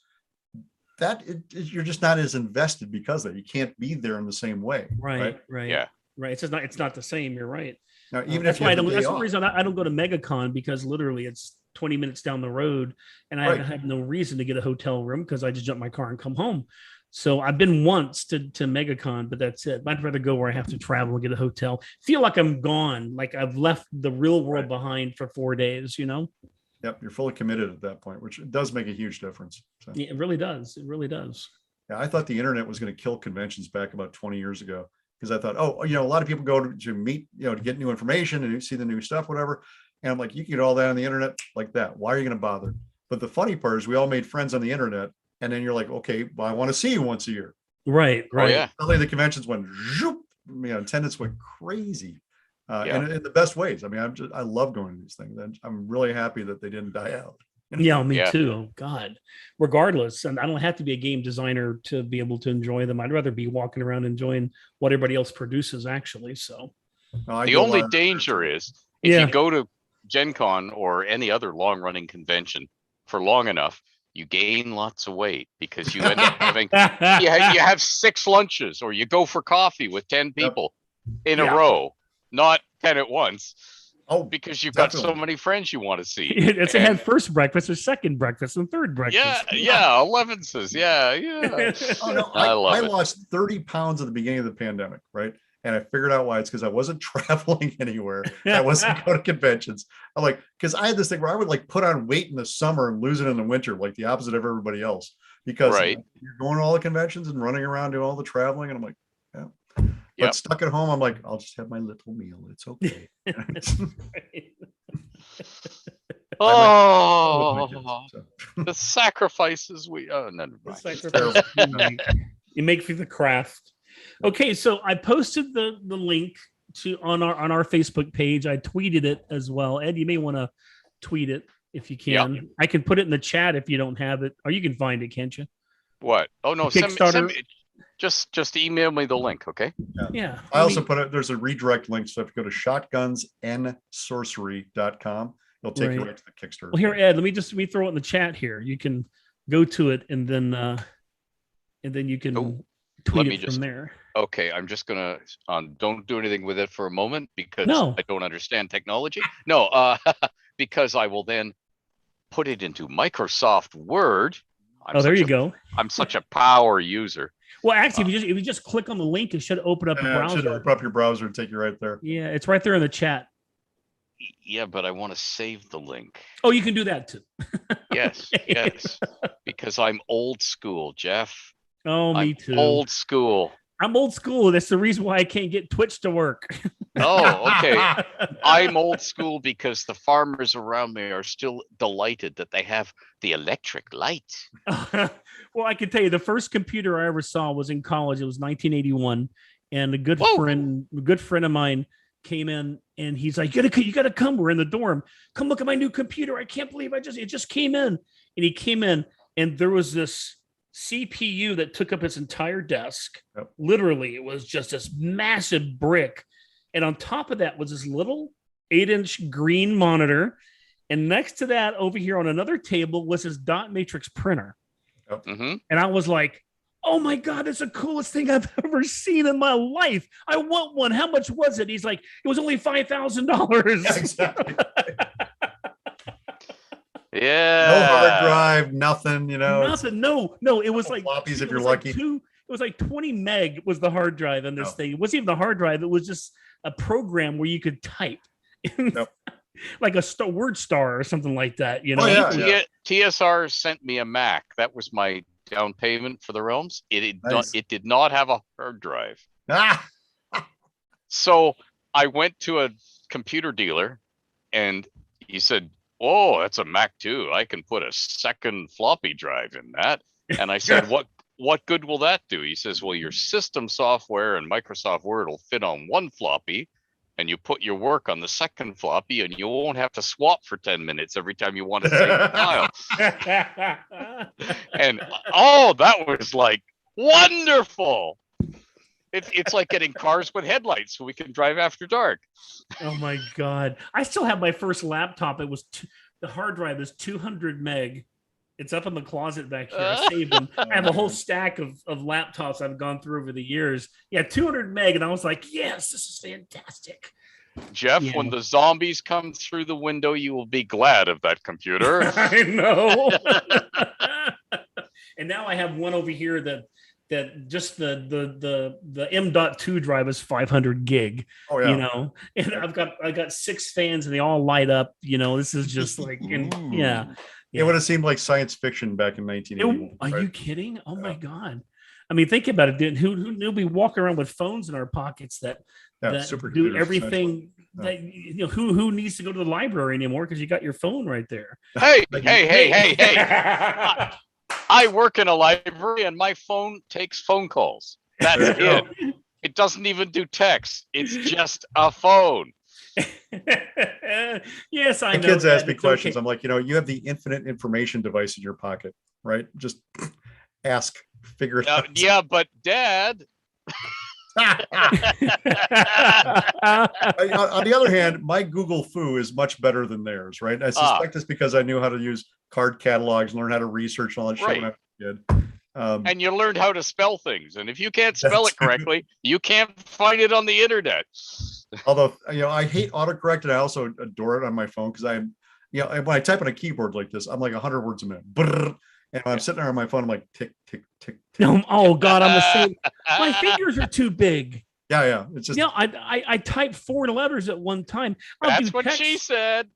You're just not as invested because of that. You can't be there in the same way. Right. Yeah. Right. It's not the same. You're right. Now, even that's why that's the reason I don't go to MegaCon because literally it's 20 minutes down the road and I have no reason to get a hotel room because I just jump my car and come home. So I've been once to MegaCon, but that's it. I'd rather go where I have to travel and get a hotel. Feel like I'm gone, like I've left the real world behind for 4 days, Yep, you're fully committed at that point, which does make a huge difference. So. Yeah, it really does. It really does. Yeah, I thought the internet was going to kill conventions back about 20 years ago because I thought, a lot of people go to meet, to get new information and see the new stuff, whatever. And I'm like, you can get all that on the internet like that. Why are you going to bother? But the funny part is we all made friends on the internet. And then you're like, okay, well, I want to see you once a year. Right. Oh, yeah. Suddenly the conventions went, zoop, attendance went crazy. And in the best ways. I mean, I love going to these things. I'm really happy that they didn't die out. Yeah, me too. Oh, God. Regardless, and I don't have to be a game designer to be able to enjoy them. I'd rather be walking around enjoying what everybody else produces, actually. So the only danger is if you go to Gen Con or any other long-running convention for long enough, you gain lots of weight because you end up having you have 6 lunches or you go for coffee with 10 people in a row, not 10 at once. Oh, because you've got so many friends you want to see. It's a head first breakfast or second breakfast and third breakfast. Yeah. 11 says, yeah. Oh, no, I lost 30 pounds at the beginning of the pandemic, right? And I figured out why. It's because I wasn't traveling anywhere. I wasn't going to conventions. I'm like, because I had this thing where I would like put on weight in the summer and lose it in the winter, like the opposite of everybody else. Because you're going to all the conventions and running around doing all the traveling. And I'm like, But stuck at home, I'm like, I'll just have my little meal. It's okay. The sacrifices never mind. You make for the craft. Okay, so I posted the link on our Facebook page. I tweeted it as well. Ed, you may want to tweet it if you can. Yep. I can put it in the chat if you don't have it, or you can find it, can't you? What? Oh no, send me, just email me the link, okay? Yeah. I also put it. There's a redirect link, so if you go to shotgunsandsorcery.com, it'll take you right to the Kickstarter. Well, here, Ed, let me throw it in the chat here. You can go to it and then you can tweet it from there. Okay, I'm just gonna don't do anything with it for a moment because I don't understand technology. No, because I will then put it into Microsoft Word. There you go. I'm such a power user. Well, actually, if you just click on the link, it should open up a browser. It should open up your browser and take you right there. Yeah, it's right there in the chat. Yeah, but I want to save the link. Oh, you can do that too. Yes, because I'm old school, Jeff. Oh, me too. Old school. I'm old school. That's the reason why I can't get Twitch to work. Oh, okay. I'm old school because the farmers around me are still delighted that they have the electric light. Well, I can tell you the first computer I ever saw was in college. It was 1981, and a good friend of mine came in, and he's like, "You gotta come. We're in the dorm. Come look at my new computer. I can't believe it just came in." And he came in, and there was this CPU that took up its entire desk. Yep. Literally, it was just this massive brick. And on top of that was this little 8-inch green monitor. And next to that, over here on another table, was his dot matrix printer. Yep. Mm-hmm. And I was like, oh my God, that's the coolest thing I've ever seen in my life. I want one. How much was it? He's like, it was only $5,000. Yeah, exactly. Yeah. No hard drive, nothing, Nothing. No. It was like floppies if you're lucky. It was like 20 meg was the hard drive in this thing. It wasn't even the hard drive. It was just a program where you could type. Like a word star or something like that, TSR sent me a Mac. That was my down payment for the Realms. It did not have a hard drive. So I went to a computer dealer and he said, "Oh, that's a Mac too. I can put a second floppy drive in that." And I said, what good will that do? He says, "Well, your system software and Microsoft Word will fit on one floppy, and you put your work on the second floppy, and you won't have to swap for 10 minutes every time you want to save a file." And that was like wonderful. It's like getting cars with headlights so we can drive after dark. Oh my God. I still have my first laptop. It was the hard drive is 200 meg. It's up in the closet back here. I saved them. I have a whole stack of laptops I've gone through over the years. Yeah, 200 meg. And I was like, yes, this is fantastic. Jeff, when the zombies come through the window, you will be glad of that computer. I know. And now I have one over here that just the M.2 drive is 500 gig. Oh yeah. And I got 6 fans and they all light up. This is just like, It would have seemed like science fiction back in 1980. Are you kidding? Oh my God. I mean, think about it. Who knew we walk around with phones in our pockets that do everything that, who needs to go to the library anymore? Because you got your phone right there. Hey. I work in a library and my phone takes phone calls. That's it. It doesn't even do text. It's just a phone. Yes, I know. Kids ask me questions. Okay. I'm like, you have the infinite information device in your pocket, right? Just ask, figure it out. Yeah, but Dad. On the other hand, my Google Foo is much better than theirs, right? I suspect it's because I knew how to use card catalogs, learn how to research and all that shit when I was a kid. And you learned how to spell things. And if you can't spell it correctly, you can't find it on the internet. Although, I hate autocorrect and I also adore it on my phone because when I type on a keyboard like this, I'm like 100 words a minute. And when I'm sitting there on my phone, I'm like, tick, tick, tick, tick. Oh God, I'm the same. My fingers are too big. Yeah. It's just I type 4 letters at one time. That's what she said.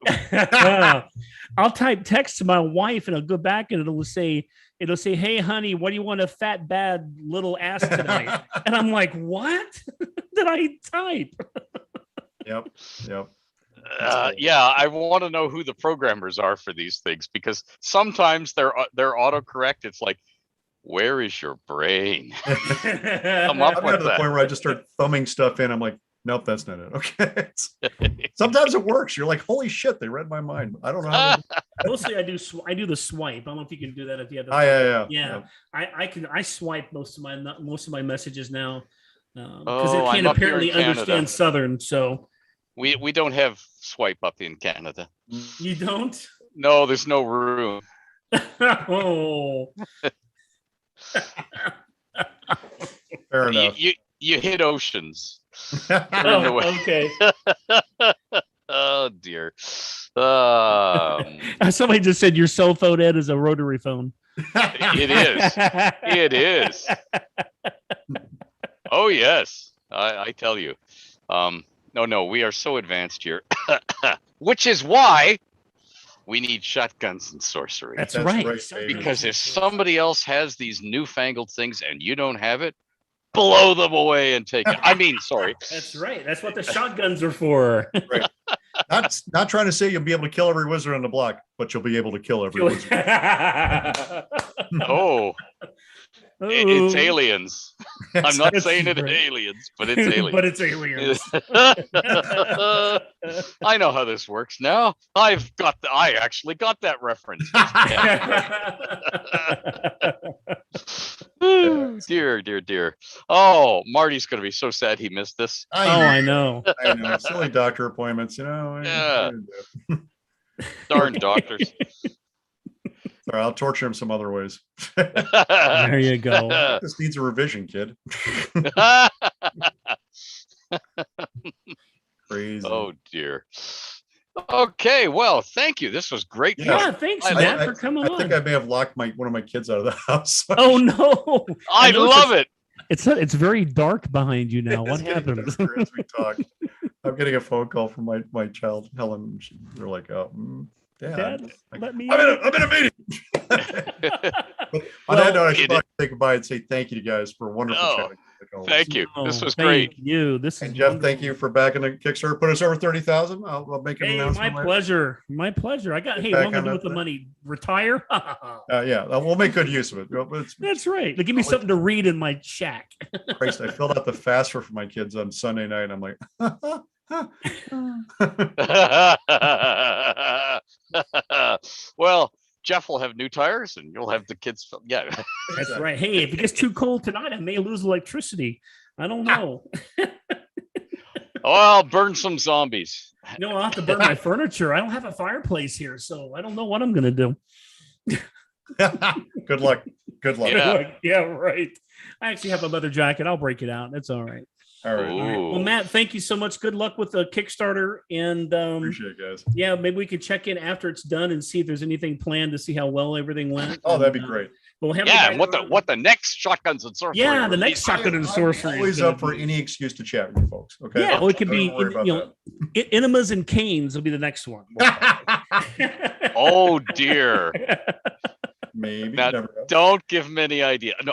I'll type text to my wife and I'll go back and it'll say, "Hey honey, what do you want a fat bad little ass tonight?" And I'm like, what did I type? Yep. I want to know who the programmers are for these things because sometimes they're autocorrect. It's like, where is your brain? I'm up to the point where I just start thumbing stuff in. I'm like, nope, that's not it. Okay. Sometimes it works. You're like, holy shit, they read my mind. I don't know how to Mostly I do the swipe. I don't know if you can do that if you have the yeah. I swipe most of my messages now because it can't apparently understand Southern. So we don't have swipe up in Canada. You don't? No, there's no room. Oh. Fair enough. You hit oceans. Oh, okay. Oh dear. Somebody just said your cell phone, Ed, is a rotary phone. It is. It is. Oh yes, I tell you. No, we are so advanced here, which is why we need shotguns and sorcery. That's right. Because if somebody else has these newfangled things and you don't have it, blow them away and take it. I mean, sorry. That's right. That's what the shotguns are for. Right. Not trying to say you'll be able to kill every wizard on the block, but you'll be able to kill every wizard. Oh. It's aliens. I'm not saying it's aliens, but it's aliens. But it's aliens. I know how this works now. I actually got that reference. Dear. Oh, Marty's gonna be so sad he missed this. I know. I know. Silly doctor appointments, Yeah. Darn doctors. Sorry, I'll torture him some other ways. There you go. This needs a revision, kid. Crazy. Oh dear. Okay, well, thank you. This was great. Yeah, thanks, Matt, for coming on. I think I may have locked one of my kids out of the house. Oh no! I love it. It's very dark behind you now. What happened? As we talk, I'm getting a phone call from my child, Helen. They're like, Dad, let me. I'm in a meeting. On that note, I should probably say goodbye and say thank you to you guys for a wonderful chatting. Thank you. This was great. You. This and Jeff, wonderful. Thank you for backing the Kickstarter. Put us over 30,000. I'll make an announcement. My pleasure. My pleasure. I got. Hey, what am I doing with the money? Retire? Yeah, we'll make good use of it. That's right. Give me something to read in my shack. Christ, I filled out the FAFSA for my kids on Sunday night. I'm like. Well, Jeff will have new tires and you'll have the kids. Yeah, that's right. Hey, if it gets too cold tonight, I may lose electricity. I don't know. Oh, I'll burn some zombies. No, I'll have to burn my furniture. I don't have a fireplace here, so I don't know what I'm going to do. Good luck. Yeah, right. I actually have a leather jacket. I'll break it out. That's all right. All right. Well, Matt, thank you so much. Good luck with the Kickstarter. And appreciate it, guys. Yeah, maybe we could check in after it's done and see if there's anything planned to see how well everything went. Oh, that'd be great. We'll have what the next shotguns and sorcery? Yeah, the next shotgun and sorcery. Always up for any excuse to chat with you folks. Okay. Yeah, well, it could be enemas and canes will be the next one. Oh dear. Maybe. Now, don't give him any idea. No.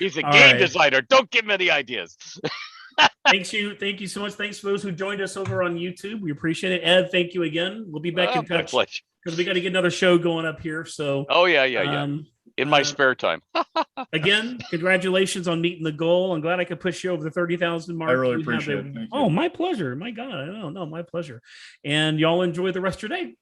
He's a game designer. Don't give him any ideas. Thank you so much. Thanks for those who joined us over on YouTube. We appreciate it. Ed, thank you again. We'll be back in touch because we got to get another show going up here. So. Oh yeah. In my spare time. Again, congratulations on meeting the goal. I'm glad I could push you over the 30,000 mark. I really appreciate it. Oh, my pleasure. My God. I don't know. My pleasure. And y'all enjoy the rest of your day.